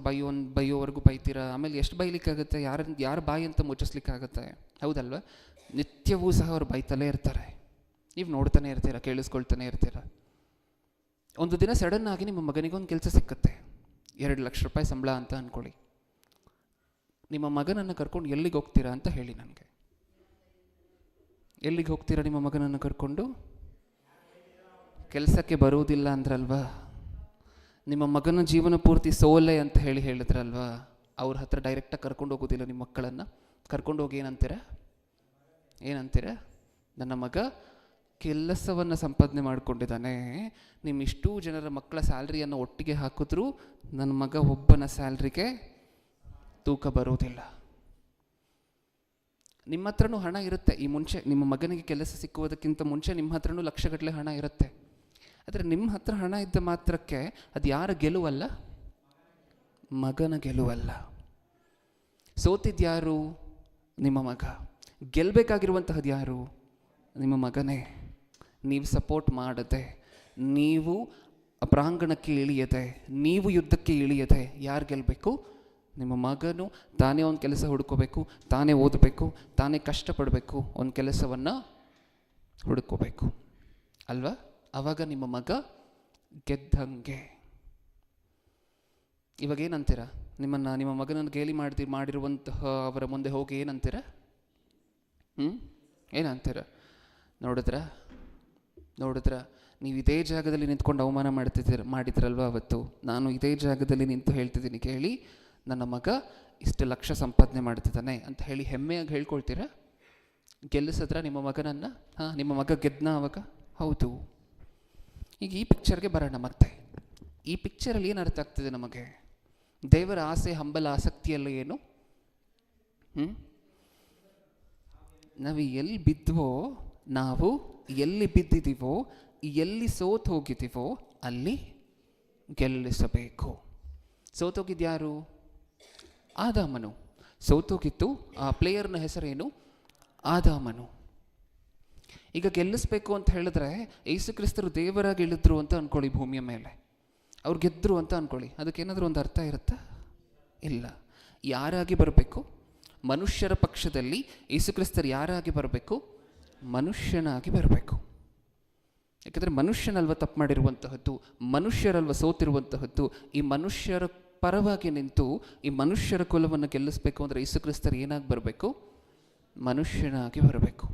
ಬೈಯೋವರೆಗೂ ಬೈತೀರಾ. ಆಮೇಲೆ ಎಷ್ಟು ಬೈಲಿಕ್ಕಾಗುತ್ತೆ? ಯಾರ ಬಾಯಿ ಅಂತ ಮುಚ್ಚಿಸ್ಲಿಕ್ಕಾಗುತ್ತೆ? ಹೌದಲ್ವ? ನಿತ್ಯವೂ ಸಹ ಅವ್ರು ಬೈತಲೇ ಇರ್ತಾರೆ. ನೀವು ನೋಡ್ತಾನೆ ಇರ್ತೀರ, ಕೇಳಿಸ್ಕೊಳ್ತಾನೆ ಇರ್ತೀರ. ಒಂದು ದಿನ ಸಡನ್ ಆಗಿ ನಿಮ್ಮ ಮಗನಿಗೊಂದು ಕೆಲಸ ಸಿಕ್ಕತ್ತೆ, 2 ಲಕ್ಷ ರೂಪಾಯಿ ಸಂಬಳ ಅಂತ ಅಂದ್ಕೊಳ್ಳಿ. ನಿಮ್ಮ ಮಗನನ್ನು ಕರ್ಕೊಂಡು ಎಲ್ಲಿಗೆ ಹೋಗ್ತೀರಾ ಅಂತ ಹೇಳಿ ನನಗೆ. ಎಲ್ಲಿಗೆ ಹೋಗ್ತೀರಾ ನಿಮ್ಮ ಮಗನನ್ನು ಕರ್ಕೊಂಡು? ಕೆಲಸಕ್ಕೆ ಬರುವುದಿಲ್ಲ ಅಂದ್ರಲ್ವಾ? ನಿಮ್ಮ ಮಗನ ಜೀವನ ಪೂರ್ತಿ ಸೋಲೆ ಅಂತ ಹೇಳಿದ್ರಲ್ವಾ? ಅವ್ರ ಹತ್ರ ಡೈರೆಕ್ಟಾಗಿ ಕರ್ಕೊಂಡು ಹೋಗೋದಿಲ್ಲ. ನಿಮ್ಮ ಮಕ್ಕಳನ್ನು ಕರ್ಕೊಂಡು ಹೋಗಿ ಏನಂತೀರ? ನನ್ನ ಮಗ ಕೆಲಸವನ್ನು ಸಂಪಾದನೆ ಮಾಡಿಕೊಂಡಿದ್ದಾನೆ. ನಿಮ್ಮ ಇಷ್ಟೂ ಜನರ ಮಕ್ಕಳ ಸ್ಯಾಲ್ರಿಯನ್ನು ಒಟ್ಟಿಗೆ ಹಾಕಿದ್ರೂ ನನ್ನ ಮಗ ಒಬ್ಬನ ಸ್ಯಾಲ್ರಿಗೆ ತೂಕ ಬರೋದಿಲ್ಲ. ನಿಮ್ಮ ಹತ್ರನೂ ಹಣ ಇರುತ್ತೆ. ಈ ಮುಂಚೆ ನಿಮ್ಮ ಮಗನಿಗೆ ಕೆಲಸ ಸಿಕ್ಕುವುದಕ್ಕಿಂತ ಮುಂಚೆ ನಿಮ್ಮ ಹತ್ರನೂ ಲಕ್ಷಗಟ್ಟಲೆ ಹಣ ಇರುತ್ತೆ. ಆದರೆ ನಿಮ್ಮ ಹತ್ರ ಹಣ ಇದ್ದ ಮಾತ್ರಕ್ಕೆ ಅದು ಯಾರ ಗೆಲುವಲ್ಲ? ಮಗನ ಗೆಲುವಲ್ಲ. ಸೋತಿದ್ಯಾರು? ನಿಮ್ಮ ಮಗ. ಗೆಲ್ಲಬೇಕಾಗಿರುವಂತಹದ್ದು ಯಾರು? ನಿಮ್ಮ ಮಗನೇ. ನೀವು ಸಪೋರ್ಟ್ ಮಾಡದೆ, ನೀವು ಪ್ರಾಂಗಣಕ್ಕೆ ಇಳಿಯದೆ, ನೀವು ಯುದ್ಧಕ್ಕೆ ಇಳಿಯದೆ ಯಾರು ಗೆಲ್ಲಬೇಕು? ನಿಮ್ಮ ಮಗನು ತಾನೇ ಒಂದು ಕೆಲಸ ಹುಡ್ಕೋಬೇಕು, ತಾನೇ ಓದಬೇಕು, ತಾನೇ ಕಷ್ಟಪಡಬೇಕು, ಒಂದು ಕೆಲಸವನ್ನು ಹುಡುಕೋಬೇಕು ಅಲ್ವಾ? ಆವಾಗ ನಿಮ್ಮ ಮಗ ಗೆದ್ದಂಗೆ. ಇವಾಗ ಏನಂತೀರ? ನಿಮ್ಮ ಮಗನನ್ನು ಗೇಲಿ ಮಾಡಿರುವಂತಹ ಅವರ ಮುಂದೆ ಹೋಗಿ ಏನಂತೀರ? ಏನಂತೀರ? ನೋಡಿದ್ರ ನೀವು ಇದೇ ಜಾಗದಲ್ಲಿ ನಿಂತ್ಕೊಂಡು ಅವಮಾನ ಮಾಡಿದ್ರಲ್ವ ಅವತ್ತು. ನಾನು ಇದೇ ಜಾಗದಲ್ಲಿ ನಿಂತು ಹೇಳ್ತಿದ್ದೀನಿ ಕೇಳಿ, ನನ್ನ ಮಗ ಇಷ್ಟು ಲಕ್ಷ ಸಂಪಾದನೆ ಮಾಡ್ತಿದ್ದಾನೆ ಅಂತ ಹೇಳಿ ಹೆಮ್ಮೆಯಾಗಿ ಹೇಳ್ಕೊಳ್ತೀರಾ? ಗೆಲ್ಲಿಸಿದ್ರ ನಿಮ್ಮ ಮಗನನ್ನು? ನಿಮ್ಮ ಮಗ ಗೆದ್ನ ಅವಾಗ? ಹೌದು. ಈಗ ಈ ಪಿಕ್ಚರ್ಗೆ ಬರೋಣ. ಮತ್ತೆ ಈ ಪಿಕ್ಚರಲ್ಲಿ ಏನು ಅರ್ಥ ಆಗ್ತಿದೆ ನಮಗೆ? ದೇವರ ಆಸೆ, ಹಂಬಲ, ಆಸಕ್ತಿಯಲ್ಲ ಏನು? ನಾವು ಎಲ್ಲಿ ಬಿದ್ವೋ, ನಾವು ಎಲ್ಲಿ ಬಿದ್ದಿದ್ದೀವೋ, ಎಲ್ಲಿ ಸೋತು ಹೋಗಿದ್ದೀವೋ ಅಲ್ಲಿ ಗೆಲ್ಲಿಸಬೇಕು. ಸೋತೋಗಿದ್ಯಾರು? ಆದಾಮನು. ಸೋತೋಗಿತ್ತು ಆ ಪ್ಲೇಯರ್ನ ಹೆಸರೇನು? ಆದಾಮನು. ಈಗ ಗೆಲ್ಲಿಸ್ಬೇಕು ಅಂತ ಹೇಳಿದ್ರೆ ಯೇಸು ಕ್ರಿಸ್ತರು ದೇವರಾಗಿ ಇಳಿದ್ರು ಅಂತ ಅಂದ್ಕೊಳ್ಳಿ ಭೂಮಿಯ ಮೇಲೆ. ಅವ್ರು ಗೆದ್ದರು ಅಂತ ಅಂದ್ಕೊಳ್ಳಿ, ಅದಕ್ಕೇನಾದರೂ ಒಂದು ಅರ್ಥ ಇರುತ್ತಾ? ಇಲ್ಲ. ಯಾರಾಗಿ ಬರಬೇಕು? ಮನುಷ್ಯರ ಪಕ್ಷದಲ್ಲಿ ಯೇಸುಕ್ರಿಸ್ತರು ಯಾರಾಗಿ ಬರಬೇಕು? ಮನುಷ್ಯನಾಗಿ ಬರಬೇಕು. ಯಾಕೆಂದರೆ ಮನುಷ್ಯನಲ್ವ ತಪ್ಪು ಮಾಡಿರುವಂತಹದ್ದು, ಮನುಷ್ಯರಲ್ವ ಸೋತಿರುವಂತಹದ್ದು. ಈ ಮನುಷ್ಯರ ಪರವಾಗಿ ನಿಂತು ಈ ಮನುಷ್ಯರ ಕುಲವನ್ನು ಗೆಲ್ಲಿಸಬೇಕು ಅಂದರೆ ಯೇಸುಕ್ರಿಸ್ತರು ಏನಾಗಿ ಬರಬೇಕು? ಮನುಷ್ಯನಾಗಿ ಬರಬೇಕು.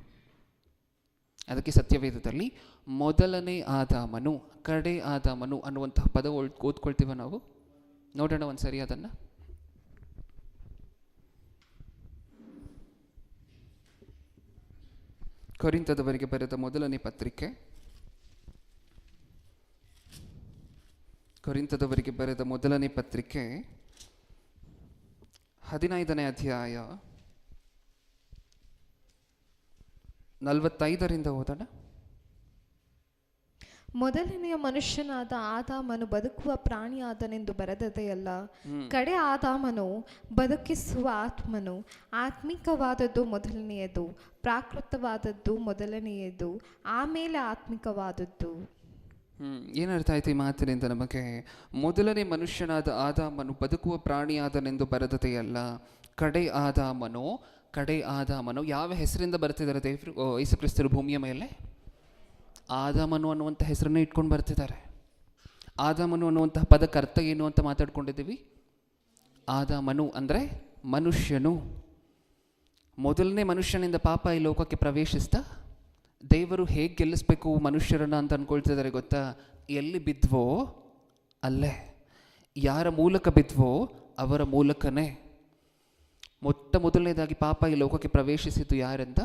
ಅದಕ್ಕೆ ಸತ್ಯವೇದದಲ್ಲಿ ಮೊದಲನೇ ಆದಾಮನು, ಕಡೆ ಆದಾಮನು ಅನ್ನುವಂತಹ ಪದ ಓದ್ಕೊಳ್ತೀವ ನಾವು. ನೋಡೋಣ ಒಂದ್ಸರಿ ಅದನ್ನು. ಕೊರಿಂಥದವರಿಗೆ ಬರೆದ ಮೊದಲನೇ ಪತ್ರಿಕೆ, ಕೊರಿಂಥದವರಿಗೆ ಬರೆದ ಮೊದಲನೇ ಪತ್ರಿಕೆ 15ನೇ ಅಧ್ಯಾಯ 45ರಿಂದ ಓದೋಣ. ಮೊದಲನೆಯ ಮನುಷ್ಯನಾದ ಆದಾಮನು ಬದುಕುವ ಪ್ರಾಣಿಯಾದನೆಂದು ಬರೆದದೆಯಲ್ಲ, ಕಡೆ ಆದಾಮನು ಬದುಕಿಸುವ ಆತ್ಮನು. ಆತ್ಮಿಕವಾದದ್ದು ಮೊದಲನೆಯದು, ಪ್ರಾಕೃತವಾದದ್ದು ಮೊದಲನೆಯದು, ಆಮೇಲೆ ಆತ್ಮಿಕವಾದದ್ದು. ಏನರ್ಥ ಆಯ್ತು ಈ ಮಾತಿನಿಂದ ನಮಗೆ? ಮೊದಲನೇ ಮನುಷ್ಯನಾದ ಆದಾಮನು ಬದುಕುವ ಪ್ರಾಣಿಯಾದನೆಂದು ಬರೆದದೆಯಲ್ಲ, ಕಡೆ ಆದಾಮನು. ಕಡೆ ಆದಾಮನು ಯಾವ ಹೆಸರಿಂದ ಬರ್ತಿದ್ದಾರೆ ದೇವರು? ಯೇಸುಕ್ರಿಸ್ತರು ಭೂಮಿಯ ಮೇಲೆ ಆದಾಮನು ಅನ್ನುವಂಥ ಹೆಸರನ್ನೇ ಇಟ್ಕೊಂಡು ಬರ್ತಿದ್ದಾರೆ. ಆದಾಮನು ಅನ್ನುವಂತಹ ಪದಕ್ಕೆ ಅರ್ಥ ಏನು ಅಂತ ಮಾತಾಡ್ಕೊಂಡಿದ್ದೀವಿ. ಆದಾಮನು ಅಂದರೆ ಮನುಷ್ಯನು. ಮೊದಲನೇ ಮನುಷ್ಯನಿಂದ ಪಾಪ ಈ ಲೋಕಕ್ಕೆ ಪ್ರವೇಶಿಸ್ತಾ ದೇವರು ಹೇಗೆ ಗೆಲ್ಲಿಸ್ಬೇಕು ಮನುಷ್ಯರನ್ನ ಅಂತ ಅಂದ್ಕೊಳ್ತಿದ್ದಾರೆ ಗೊತ್ತಾ? ಎಲ್ಲಿ ಬಿದ್ವೋ ಅಲ್ಲೇ, ಯಾರ ಮೂಲಕ ಬಿದ್ವೋ ಅವರ ಮೂಲಕನೇ. ಮೊದಲನೇದಾಗಿ ಪಾಪ ಈ ಲೋಕಕ್ಕೆ ಪ್ರವೇಶಿಸಿದ್ದು ಯಾರಿಂದ?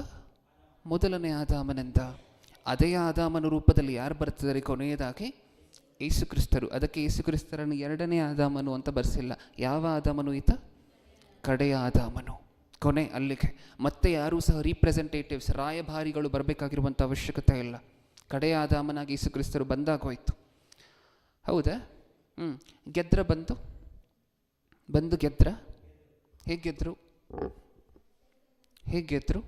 ಮೊದಲನೇ ಆದಾಮನಿಂದ. ಅದೇ ಆದಾಮನ ರೂಪದಲ್ಲಿ ಯಾರು ಬರ್ತಿದ್ದಾರೆ ಕೊನೆಯದಾಗಿ? ಯೇಸುಕ್ರಿಸ್ತರು. ಅದಕ್ಕೆ ಯೇಸುಕ್ರಿಸ್ತರನ್ನು ಎರಡನೇ ಆದಾಮನು ಅಂತ ಬರೆಸಿಲ್ಲ. ಯಾವ ಆದಾಮನು ಈತ? ಕಡೆಯ ಆದಾಮನು. ಕೊನೆ ಅಲ್ಲಿಗೆ. ಮತ್ತೆ ಯಾರೂ ಸಹ ರೀಪ್ರೆಸೆಂಟೇಟಿವ್ಸ್, ರಾಯಭಾರಿಗಳು ಬರಬೇಕಾಗಿರುವಂಥ ಅವಶ್ಯಕತೆ ಇಲ್ಲ. ಕಡೆಯ ಆದಾಮನಾಗಿ ಯೇಸುಕ್ರಿಸ್ತರು ಬಂದಾಗೋಯ್ತು. ಹೌದಾ? ಗೆದ್ರ ಬಂದು ಗೆದ್ರ. ಹೇಗೆ ಗೆದ್ರು?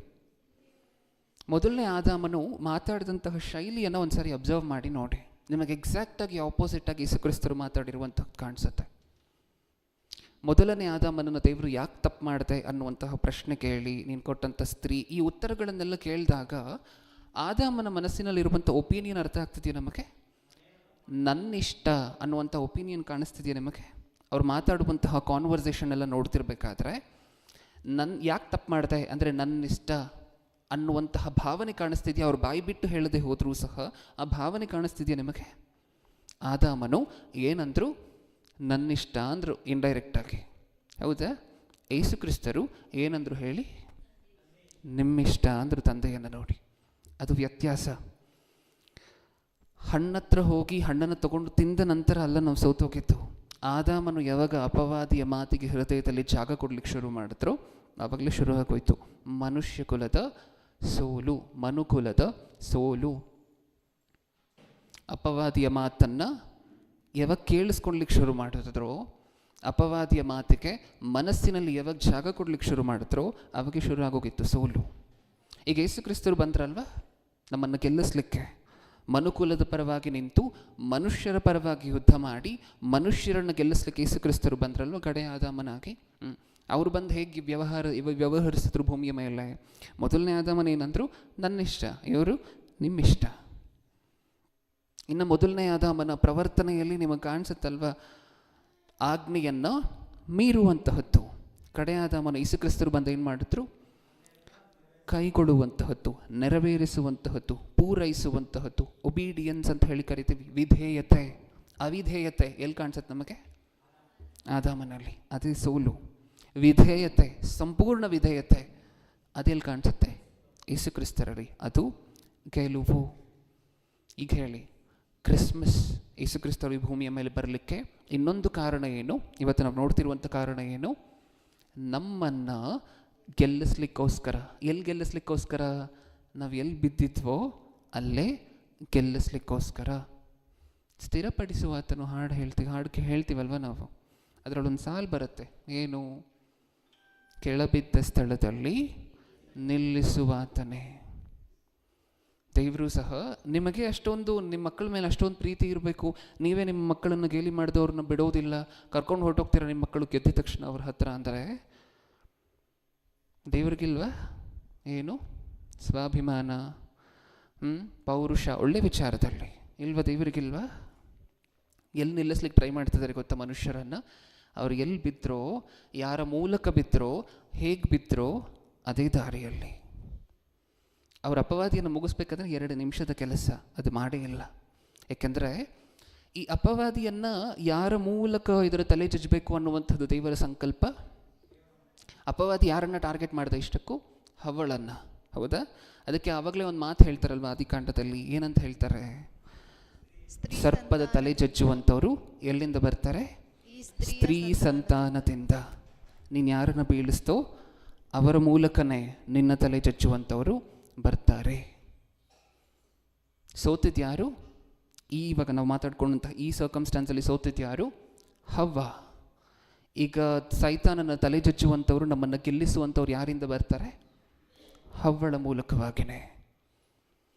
ಮೊದಲನೇ ಆದಾಮನು ಮಾತಾಡಿದಂತಹ ಶೈಲಿಯನ್ನು ಒಂದ್ಸರಿ ಅಬ್ಸರ್ವ್ ಮಾಡಿ ನೋಡಿ. ನಿಮಗೆ ಎಕ್ಸಾಕ್ಟಾಗಿ ಆಪೋಸಿಟಾಗಿ ಯೇಸುಕ್ರಿಸ್ತರು ಮಾತಾಡಿರುವಂಥದ್ದು ಕಾಣಿಸುತ್ತೆ. ಮೊದಲನೇ ಆದಾಮನನ್ನು ದೇವರು ಯಾಕೆ ತಪ್ಪು ಮಾಡಿದೆ ಅನ್ನುವಂತಹ ಪ್ರಶ್ನೆ ಕೇಳಿ, ನೀನು ಕೊಟ್ಟಂಥ ಸ್ತ್ರೀ, ಈ ಉತ್ತರಗಳನ್ನೆಲ್ಲ ಕೇಳಿದಾಗ ಆದಾಮನ ಮನಸ್ಸಿನಲ್ಲಿರುವಂಥ ಒಪಿನಿಯನ್ ಅರ್ಥ ಆಗ್ತಿದೆಯಾ ನಮಗೆ? ನನ್ನಿಷ್ಟ ಅನ್ನುವಂಥ ಒಪಿನಿಯನ್ ಕಾಣಿಸ್ತಿದೆಯಾ ನಿಮಗೆ? ಅವ್ರು ಮಾತಾಡುವಂತಹ ಕಾನ್ವರ್ಸೇಷನ್ ಎಲ್ಲ ನೋಡ್ತಿರ್ಬೇಕಾದ್ರೆ ಯಾಕೆ ತಪ್ಪು ಮಾಡಿದೆ ಅಂದರೆ ನನ್ನಿಷ್ಟ ಅನ್ನುವಂತಹ ಭಾವನೆ ಕಾಣಿಸ್ತಿದೆಯಾ? ಅವ್ರು ಬಾಯಿ ಬಿಟ್ಟು ಹೇಳದೆ ಹೋದರೂ ಸಹ ಆ ಭಾವನೆ ಕಾಣಿಸ್ತಿದೆಯಾ ನಿಮಗೆ? ಆದಾಮನು ಏನಂದ್ರು? ನನ್ನಿಷ್ಟ ಅಂದರು ಇಂಡೈರೆಕ್ಟಾಗಿ. ಹೌದಾ? ಯೇಸುಕ್ರಿಸ್ತರು ಏನಂದ್ರು ಹೇಳಿ? ನಿಮ್ಮಿಷ್ಟ ಅಂದರು ತಂದೆಯನ್ನು ನೋಡಿ. ಅದು ವ್ಯತ್ಯಾಸ. ಹಣ್ಣತ್ರ ಹೋಗಿ ಹಣ್ಣನ್ನು ತಗೊಂಡು ತಿಂದ ನಂತರ ಅಲ್ಲ ನಾವು ಸೋತೋಗಿದ್ದು. ಆದಾಮನು ಯಾವಾಗ ಅಪವಾದಿಯ ಮಾತಿಗೆ ಹೃದಯದಲ್ಲಿ ಜಾಗ ಕೊಡ್ಲಿಕ್ಕೆ ಶುರು ಮಾಡಿದ್ರು ಆವಾಗಲೇ ಶುರು ಆಗೋಯ್ತು ಮನುಷ್ಯ ಕುಲದ ಸೋಲು, ಮನುಕುಲದ ಸೋಲು. ಅಪವಾದಿಯ ಮಾತನ್ನು ಯಾವಾಗ ಕೇಳಿಸ್ಕೊಳ್ಲಿಕ್ಕೆ ಶುರು ಮಾಡಿದ್ರು, ಅಪವಾದಿಯ ಮಾತಿಗೆ ಮನಸ್ಸಿನಲ್ಲಿ ಯಾವಾಗ ಜಾಗ ಕೊಡ್ಲಿಕ್ಕೆ ಶುರು ಮಾಡಿದ್ರು ಅವಾಗೆ ಶುರು ಆಗೋಗಿತ್ತು ಸೋಲು. ಈಗ ಯೇಸುಕ್ರಿಸ್ತರು ಬಂದ್ರಲ್ವ ನಮ್ಮನ್ನು ಗೆಲ್ಲಿಸ್ಲಿಕ್ಕೆ. ಮನುಕುಲದ ಪರವಾಗಿ ನಿಂತು ಮನುಷ್ಯರ ಪರವಾಗಿ ಯುದ್ಧ ಮಾಡಿ ಮನುಷ್ಯರನ್ನು ಗೆಲ್ಲಿಸ್ಲಿಕ್ಕೆ ಯೇಸುಕ್ರಿಸ್ತರು ಬಂದ್ರಲ್ವ ಕಡೆ ಆದಾಮನಾಗಿ. ಅವರು ಬಂದು ಹೇಗೆ ವ್ಯವಹರಿಸಿದ್ರು ಭೂಮಿಯ ಮೇಲೆ? ಮೊದಲನೇ ಆದಾಮನ ಏನಂದ್ರು? ನನ್ನಿಷ್ಟ. ಇವರು ನಿಮ್ಮಿಷ್ಟ. ಇನ್ನು ಮೊದಲನೇ ಆದಾಮನ ಪ್ರವರ್ತನೆಯಲ್ಲಿ ನಿಮಗೆ ಕಾಣಿಸುತ್ತಲ್ವ ಆಜ್ಞೆಯನ್ನು ಮೀರುವಂತಹದ್ದು. ಕಡೆ ಆದಾಮನ ಯೇಸುಕ್ರಿಸ್ತರು ಬಂದು ಏನು ಮಾಡಿದ್ರು? ಕೈಗೊಳ್ಳುವಂತಹದ್ದು, ನೆರವೇರಿಸುವಂತಹದ್ದು, ಪೂರೈಸುವಂತಹದ್ದು. ಒಬೀಡಿಯನ್ಸ್ ಅಂತ ಹೇಳಿ ಕರಿತೀವಿ. ವಿಧೇಯತೆ, ಅವಿಧೇಯತೆ ಎಲ್ಲಿ ಕಾಣಿಸುತ್ತೆ ನಮಗೆ? ಆದಾಮನಲ್ಲಿ. ಅದೇ ಸೋಲು. ವಿಧೇಯತೆ, ಸಂಪೂರ್ಣ ವಿಧೇಯತೆ ಅದೆಲ್ಲಿ ಕಾಣಿಸುತ್ತೆ? ಯೇಸುಕ್ರಿಸ್ತರಲ್ಲಿ. ಅದು ಗೆಲುವು. ಈಗ ಹೇಳಿ, ಕ್ರಿಸ್ಮಸ್ ಯೇಸುಕ್ರಿಸ್ತರು ಈ ಭೂಮಿಯ ಮೇಲೆ ಬರಲಿಕ್ಕೆ ಇನ್ನೊಂದು ಕಾರಣ ಏನು? ಇವತ್ತು ನಾವು ನೋಡ್ತಿರುವಂಥ ಕಾರಣ ಏನು? ನಮ್ಮನ್ನು ಗೆಲ್ಲಿಸ್ಲಿಕ್ಕೋಸ್ಕರ. ಎಲ್ಲಿ ಗೆಲ್ಲಿಸ್ಲಿಕ್ಕೋಸ್ಕರ? ನಾವು ಎಲ್ಲಿ ಬಿದ್ದಿದ್ವೋ ಅಲ್ಲೇ ಗೆಲ್ಲಿಸ್ಲಿಕ್ಕೋಸ್ಕರ. ಸ್ಥಿರಪಡಿಸುವ ಆತನು ಹಾಡು ಹೇಳ್ತೀವಲ್ವ ನಾವು. ಅದರಲ್ಲೊಂದು ಸಾಲು ಬರುತ್ತೆ, ಏನು? ಕೆಳಬಿದ್ದ ಸ್ಥಳದಲ್ಲಿ ನಿಲ್ಲಿಸುವಾತನೇ. ದೇವರು ಸಹ ನಿಮಗೆ ಅಷ್ಟೊಂದು ನಿಮ್ಮ ಮಕ್ಕಳ ಮೇಲೆ ಅಷ್ಟೊಂದು ಪ್ರೀತಿ ಇರಬೇಕು, ನೀವೇ ನಿಮ್ಮ ಮಕ್ಕಳನ್ನು ಗೇಲಿ ಮಾಡಿದವ್ರನ್ನ ಬಿಡೋದಿಲ್ಲ, ಕರ್ಕೊಂಡು ಹೊರಟೋಗ್ತೀರ ನಿಮ್ಮ ಮಕ್ಕಳು ಗೆದ್ದ ತಕ್ಷಣ ಅವ್ರ ಹತ್ರ ಅಂದರೆ ದೇವ್ರಿಗಿಲ್ವಾ ಏನು ಸ್ವಾಭಿಮಾನ, ಪೌರುಷ ಒಳ್ಳೆ ವಿಚಾರದಲ್ಲಿ ಇಲ್ವಾ? ದೇವರಿಗಿಲ್ವಾ? ಎಲ್ಲಿ ನಿಲ್ಲಿಸ್ಲಿಕ್ಕೆ ಟ್ರೈ ಮಾಡ್ತಿದ್ದಾರೆ ಗೊತ್ತಾ ಮನುಷ್ಯರನ್ನು? ಅವ್ರು ಎಲ್ಲಿ ಬಿದ್ದರೋ, ಯಾರ ಮೂಲಕ ಬಿದ್ದರೋ, ಹೇಗೆ ಬಿದ್ದರೋ ಅದೇ ದಾರಿಯಲ್ಲಿ. ಅವ್ರ ಅಪವಾದಿಯನ್ನು ಮುಗಿಸ್ಬೇಕಾದ್ರೆ 2 ನಿಮಿಷದ ಕೆಲಸ, ಅದು ಮಾಡೇ ಇಲ್ಲ. ಯಾಕೆಂದರೆ ಈ ಅಪವಾದಿಯನ್ನು ಯಾರ ಮೂಲಕ ಇದರ ತಲೆ ಜಜ್ಜಬೇಕು ಅನ್ನುವಂಥದ್ದು ದೇವರ ಸಂಕಲ್ಪ. ಅಪವಾದಿ ಯಾರನ್ನು ಟಾರ್ಗೆಟ್ ಮಾಡಿದ ಇಷ್ಟಕ್ಕೂ? ಹವ್ವಳನ್ನು, ಹೌದಾ? ಅದಕ್ಕೆ ಆವಾಗಲೇ ಒಂದು ಮಾತು ಹೇಳ್ತಾರಲ್ವ ಆದಿಕಾಂಡದಲ್ಲಿ, ಏನಂತ ಹೇಳ್ತಾರೆ? ಸರ್ಪದ ತಲೆ ಜಜ್ಜುವಂಥವ್ರು ಎಲ್ಲಿಂದ ಬರ್ತಾರೆ? ಸ್ತ್ರೀ ಸಂತಾನದಿಂದ. ನೀನು ಯಾರನ್ನು ಬೀಳಿಸ್ತೋ ಅವರ ಮೂಲಕನೇ ನಿನ್ನ ತಲೆ ಜಜ್ಜುವಂಥವರು ಬರ್ತಾರೆ. ಸೋತಿದ್ಯಾರು? ಇವಾಗ ನಾವು ಮಾತಾಡ್ಕೊಂಡಂತಹ ಈ ಸರ್ಕಮ್ಸ್ಟಾನ್ಸಲ್ಲಿ ಸೋತಿದ್ಯಾರು? ಹವ್ವ. ಈಗ ಸೈತಾನನ ತಲೆ ಜಜ್ಜುವಂಥವ್ರು, ನಮ್ಮನ್ನು ಗೆಲ್ಲಿಸುವಂಥವ್ರು ಯಾರಿಂದ ಬರ್ತಾರೆ? ಹವ್ವಳ ಮೂಲಕವಾಗಿಯೇ.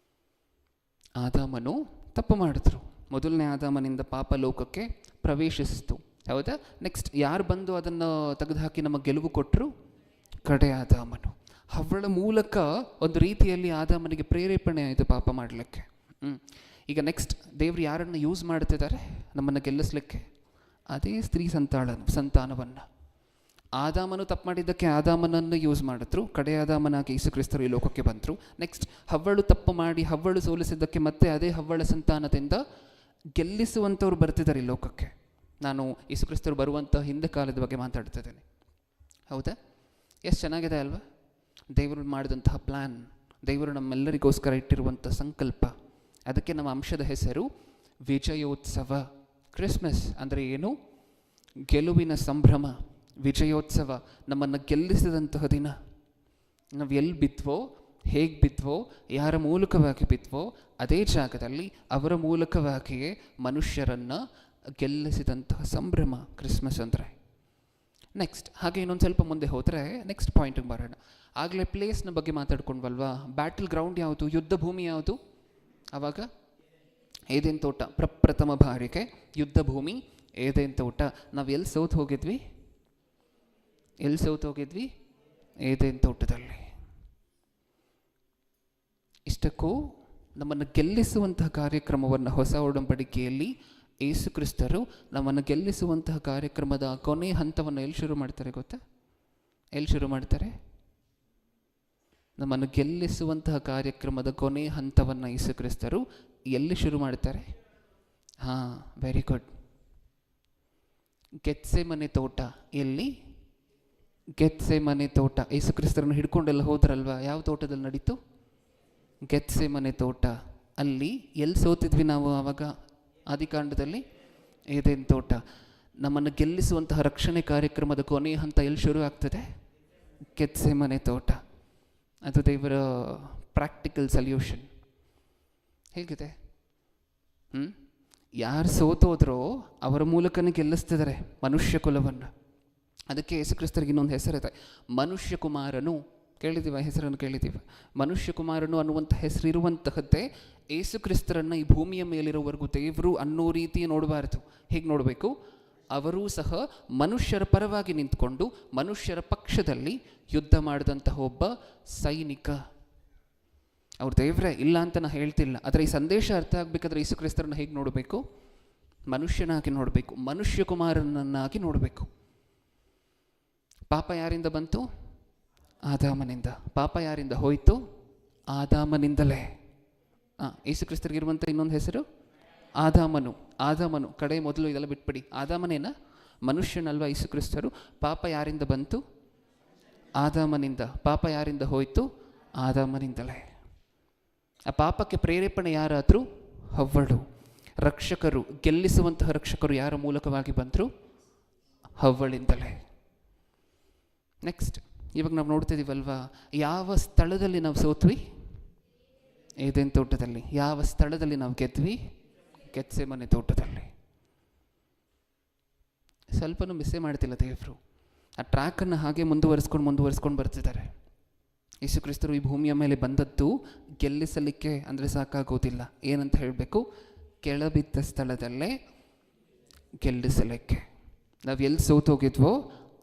ಆದಾಮನು ತಪ್ಪು ಮಾಡಿದ್ರು. ಮೊದಲನೇ ಆದಾಮನಿಂದ ಪಾಪ ಲೋಕಕ್ಕೆ ಪ್ರವೇಶಿಸಿತು, ಹೌದಾ? ನೆಕ್ಸ್ಟ್ ಯಾರು ಬಂದು ಅದನ್ನು ತೆಗೆದುಹಾಕಿ ನಮಗೆ ಗೆಲುವು ಕೊಟ್ಟರು? ಕಡೆ ಆದಾಮನು. ಹವ್ವಳ ಮೂಲಕ ಒಂದು ರೀತಿಯಲ್ಲಿ ಆದಾಮನಿಗೆ ಪ್ರೇರೇಪಣೆ ಆಯಿತು ಪಾಪ ಮಾಡಲಿಕ್ಕೆ. ಈಗ ನೆಕ್ಸ್ಟ್ ದೇವರು ಯಾರನ್ನು ಯೂಸ್ ಮಾಡ್ತಿದ್ದಾರೆ ನಮ್ಮನ್ನು ಗೆಲ್ಲಿಸ್ಲಿಕ್ಕೆ? ಅದೇ ಸ್ತ್ರೀ ಸಂತಾನವನ್ನು. ಆದಾಮನು ತಪ್ಪು ಮಾಡಿದ್ದಕ್ಕೆ ಆದಾಮನನ್ನು ಯೂಸ್ ಮಾಡಿದ್ರು, ಕಡೆ ಆದಾಮನಾಗಿ ಯೇಸು ಕ್ರಿಸ್ತರು ಈ ಲೋಕಕ್ಕೆ ಬಂದರು. ನೆಕ್ಸ್ಟ್ ಹವ್ವಳು ತಪ್ಪು ಮಾಡಿ ಹವ್ವಳು ಸೋಲಿಸಿದ್ದಕ್ಕೆ ಮತ್ತೆ ಅದೇ ಹವ್ವಳ ಸಂತಾನದಿಂದ ಗೆಲ್ಲಿಸುವಂಥವ್ರು ಬರ್ತಿದ್ದಾರೆ ಈ ಲೋಕಕ್ಕೆ. ನಾನು ಯೇಸು ಕ್ರಿಸ್ತರು ಬರುವಂಥ ಹಿಂದೆ ಕಾಲದ ಬಗ್ಗೆ ಮಾತಾಡ್ತಿದ್ದೇನೆ, ಹೌದಾ? ಎಷ್ಟು ಚೆನ್ನಾಗಿದೆ ಅಲ್ವಾ ದೇವರು ಮಾಡಿದಂತಹ ಪ್ಲ್ಯಾನ್, ದೇವರು ನಮ್ಮೆಲ್ಲರಿಗೋಸ್ಕರ ಇಟ್ಟಿರುವಂಥ ಸಂಕಲ್ಪ. ಅದಕ್ಕೆ ನಮ್ಮ ಅಂಶದ ಹೆಸರು ವಿಜಯೋತ್ಸವ. ಕ್ರಿಸ್ಮಸ್ ಅಂದರೆ ಏನು? ಗೆಲುವಿನ ಸಂಭ್ರಮ, ವಿಜಯೋತ್ಸವ, ನಮ್ಮನ್ನು ಗೆಲ್ಲಿಸಿದಂತಹ ದಿನ. ನಾವು ಎಲ್ಲಿ ಬಿದ್ವೋ, ಹೇಗೆ ಬಿದ್ವೋ, ಯಾರ ಮೂಲಕವಾಗಿ ಬಿದ್ವೋ ಅದೇ ಜಾಗದಲ್ಲಿ ಅವರ ಮೂಲಕವಾಗಿಯೇ ಮನುಷ್ಯರನ್ನು ಗೆಲ್ಲಿಸಿದಂತಹ ಸಂಭ್ರಮ ಕ್ರಿಸ್ಮಸ್ ಅಂದರೆ. ನೆಕ್ಸ್ಟ್ ಹಾಗೆ ಇನ್ನೊಂದು ಸ್ವಲ್ಪ ಮುಂದೆ ಹೋದರೆ ನೆಕ್ಸ್ಟ್ ಪಾಯಿಂಟಿಗೆ ಬರೋಣ. ಆಗಲೇ ಪ್ಲೇಸ್ನ ಬಗ್ಗೆ ಮಾತಾಡ್ಕೊಂಡ್ವಲ್ವಾ? ಬ್ಯಾಟಲ್ ಗ್ರೌಂಡ್ ಯಾವುದು? ಯುದ್ಧ ಭೂಮಿ ಯಾವುದು? ಆವಾಗ ಏದೇನು ತೋಟ, ಪ್ರಪ್ರಥಮ ಬಾರಿಗೆ ಯುದ್ಧ ಭೂಮಿ ಏದೇನು ತೋಟ. ನಾವು ಎಲ್ಲಿ ಸೋತು ಹೋಗಿದ್ವಿ? ಏದೇನು ತೋಟದಲ್ಲಿ. ಇಷ್ಟಕ್ಕೂ ನಮ್ಮನ್ನು ಗೆಲ್ಲಿಸುವಂತಹ ಕಾರ್ಯಕ್ರಮವನ್ನು ಹೊಸ ಒಡಂಬಡಿಕೆಯಲ್ಲಿ ಯೇಸು ಕ್ರಿಸ್ತರು ನಮ್ಮನ್ನು ಗೆಲ್ಲಿಸುವಂತಹ ಕಾರ್ಯಕ್ರಮದ ಕೊನೆ ಹಂತವನ್ನು ಎಲ್ಲಿ ಶುರು ಮಾಡ್ತಾರೆ ಗೊತ್ತಾ? ಎಲ್ಲಿ ಶುರು ಮಾಡ್ತಾರೆ? ನಮ್ಮನ್ನು ಗೆಲ್ಲಿಸುವಂತಹ ಕಾರ್ಯಕ್ರಮದ ಕೊನೆ ಹಂತವನ್ನು ಯೇಸು ಕ್ರಿಸ್ತರು ಎಲ್ಲಿ ಶುರು ಮಾಡ್ತಾರೆ? Very good. ಗೆತ್ಸೆಮನೆ ತೋಟ. ಎಲ್ಲಿ? ಗೆತ್ಸೆಮನೆ ತೋಟ. ಯೇಸು ಕ್ರಿಸ್ತರನ್ನು ಹಿಡ್ಕೊಂಡೆಲ್ಲ ಹೋದ್ರಲ್ವಾ? ಯಾವ ತೋಟದಲ್ಲಿ ನಡೀತು? ಗೆತ್ಸೆಮನೆ ತೋಟ. ಅಲ್ಲಿ ಎಲ್ಲಿ ಸೋತಿದ್ವಿ ನಾವು ಆವಾಗ? ಆದಿಕಾಂಡದಲ್ಲಿ ಏದೇನು ತೋಟ. ನಮ್ಮನ್ನು ಗೆಲ್ಲಿಸುವಂತಹ ರಕ್ಷಣೆ ಕಾರ್ಯಕ್ರಮದ ಕೊನೆಯ ಹಂತ ಎಲ್ಲಿ ಶುರು ಆಗ್ತದೆ? ಗೆತ್ಸೆಮನೆ ತೋಟ. ಅದು ದೇವರ ಪ್ರಾಕ್ಟಿಕಲ್ ಸಲ್ಯೂಷನ್. ಹೇಗಿದೆ? ಯಾರು ಸೋತೋದ್ರೋ ಅವರ ಮೂಲಕನೇ ಗೆಲ್ಲಿಸ್ತಿದ್ದಾರೆ ಮನುಷ್ಯ ಕುಲವನ್ನು. ಅದಕ್ಕೆ ಯೇಸು ಕ್ರಿಸ್ತರಿಗೆ ಇನ್ನೊಂದು ಹೆಸರಿದೆ, ಮನುಷ್ಯ ಕುಮಾರನು. ಕೇಳಿದ್ದೀವ? ಹೆಸರನ್ನು ಕೇಳಿದ್ದೀವ? ಮನುಷ್ಯ ಕುಮಾರನು ಅನ್ನುವಂಥ ಹೆಸರಿರುವಂತಹದ್ದೇ ಯೇಸು ಕ್ರಿಸ್ತರನ್ನು ಈ ಭೂಮಿಯ ಮೇಲಿರುವವರೆಗೂ ದೇವರು ಅನ್ನೋ ರೀತಿ ನೋಡಬಾರ್ದು. ಹೇಗೆ ನೋಡಬೇಕು? ಅವರೂ ಸಹ ಮನುಷ್ಯರ ಪರವಾಗಿ ನಿಂತ್ಕೊಂಡು ಮನುಷ್ಯರ ಪಕ್ಷದಲ್ಲಿ ಯುದ್ಧ ಮಾಡಿದಂತಹ ಒಬ್ಬ ಸೈನಿಕ. ಅವ್ರು ದೇವರೇ, ಇಲ್ಲ ಅಂತ ನಾನು ಹೇಳ್ತಿಲ್ಲ. ಆದರೆ ಈ ಸಂದೇಶ ಅರ್ಥ ಆಗಬೇಕಾದ್ರೆ ಯೇಸು ಕ್ರಿಸ್ತರನ್ನು ಹೇಗೆ ನೋಡಬೇಕು? ಮನುಷ್ಯನಾಗಿ ನೋಡಬೇಕು, ಮನುಷ್ಯ ಕುಮಾರನನ್ನಾಗಿ ನೋಡಬೇಕು. ಪಾಪ ಯಾರಿಂದ ಬಂತು? ಆದಾಮನಿಂದ. ಪಾಪ ಯಾರಿಂದ ಹೋಯಿತು? ಆದಾಮನಿಂದಲೇ. ಯೇಸು ಕ್ರಿಸ್ತರಿಗಿರುವಂಥ ಇನ್ನೊಂದು ಹೆಸರು ಆದಾಮನು. ಆದಾಮನು ಕಡೆ ಮೊದಲು, ಇದೆಲ್ಲ ಬಿಟ್ಬಿಡಿ. ಆದಾಮನೇನ? ಮನುಷ್ಯನಲ್ವ ಯೇಸು ಕ್ರಿಸ್ತರು. ಪಾಪ ಯಾರಿಂದ ಬಂತು? ಆದಾಮನಿಂದ. ಪಾಪ ಯಾರಿಂದ ಹೋಯಿತು? ಆದಾಮನಿಂದಲೇ. ಆ ಪಾಪಕ್ಕೆ ಪ್ರೇರೇಪಣೆ ಯಾರಾದರೂ? ಹವ್ವಳು. ರಕ್ಷಕರು, ಗೆಲ್ಲಿಸುವಂತಹ ರಕ್ಷಕರು ಯಾರ ಮೂಲಕವಾಗಿ ಬಂದರು? ಹವ್ವಳಿಂದಲೇ. ನೆಕ್ಸ್ಟ್ ಇವಾಗ ನಾವು ನೋಡ್ತಿದ್ದೀವಲ್ವಾ, ಯಾವ ಸ್ಥಳದಲ್ಲಿ ನಾವು ಸೋತ್ವಿ? ಏದೇನು ತೋಟದಲ್ಲಿ. ಯಾವ ಸ್ಥಳದಲ್ಲಿ ನಾವು ಗೆದ್ವಿ? ಗೆತ್ಸೆಮನೆ ತೋಟದಲ್ಲಿ. ಸ್ವಲ್ಪನೂ ಮಿಸ್ಸೇ ಮಾಡ್ತಿಲ್ಲ ದೇವರು. ಆ ಟ್ರ್ಯಾಕನ್ನು ಹಾಗೆ ಮುಂದುವರಿಸ್ಕೊಂಡು ಬರ್ತಿದ್ದಾರೆ. ಯೇಸು ಕ್ರಿಸ್ತರು ಈ ಭೂಮಿಯ ಮೇಲೆ ಬಂದದ್ದು ಗೆಲ್ಲಿಸಲಿಕ್ಕೆ ಅಂದರೆ ಸಾಕಾಗೋದಿಲ್ಲ. ಏನಂತ ಹೇಳಬೇಕು? ಕೆಳಬಿದ್ದ ಸ್ಥಳದಲ್ಲೇ ಗೆಲ್ಲಿಸಲಿಕ್ಕೆ. ನಾವು ಎಲ್ಲಿ ಸೋತೋಗಿದ್ವೋ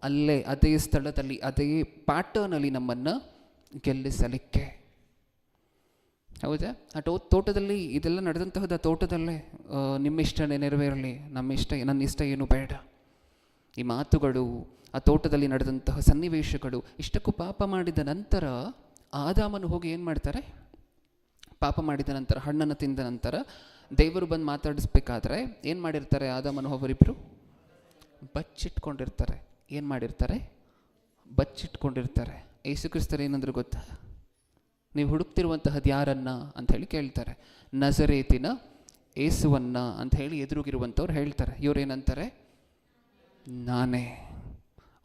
ಅಲ್ಲೇ ಅದೇ ಸ್ಥಳದಲ್ಲಿ ಅದೇ ಪ್ಯಾಟರ್ನಲ್ಲಿ ನಮ್ಮನ್ನು ಗೆಲ್ಲಿಸಲಿಕ್ಕೆ. ಹೌದಾ? ಆ ತೋಟದಲ್ಲಿ ಇದೆಲ್ಲ ನಡೆದಂತಹದ್ದು ಆ ತೋಟದಲ್ಲೇ ನಿಮ್ಮ ಇಷ್ಟನೇ ನೆರವೇರಲಿ, ನನ್ನ ಇಷ್ಟ ಏನು ಬೇಡ. ಈ ಮಾತುಗಳು, ಆ ತೋಟದಲ್ಲಿ ನಡೆದಂತಹ ಸನ್ನಿವೇಶಗಳು, ಇಷ್ಟಕ್ಕೂ ಪಾಪ ಮಾಡಿದ ನಂತರ ಆದಾಮನು ಹೋಗಿ ಏನು ಮಾಡ್ತಾರೆ? ಪಾಪ ಮಾಡಿದ ನಂತರ, ಹಣ್ಣನ್ನು ತಿಂದ ನಂತರ ದೇವರು ಬಂದು ಮಾತಾಡಿಸ್ಬೇಕಾದ್ರೆ ಏನು ಮಾಡಿರ್ತಾರೆ? ಆದಾಮನು ಅವರಿಬ್ಬರು ಬಚ್ಚಿಟ್ಕೊಂಡಿರ್ತಾರೆ. ಏನು ಮಾಡಿರ್ತಾರೆ? ಬಚ್ಚಿಟ್ಕೊಂಡಿರ್ತಾರೆ. ಯೇಸು ಕ್ರಿಸ್ತರು ಏನಂದ್ರೆ ಗೊತ್ತಾ? ನೀವು ಹುಡುಕ್ತಿರುವಂತಹದ್ದು ಯಾರನ್ನ ಅಂತ ಹೇಳಿ ಕೇಳ್ತಾರೆ. ನಜರೇತಿನ ಯೇಸುವನ್ನ ಅಂತ ಹೇಳಿ ಎದುರುಗಿರುವಂಥವ್ರು ಹೇಳ್ತಾರೆ. ಇವರೇನಂತಾರೆ? ನಾನೇ.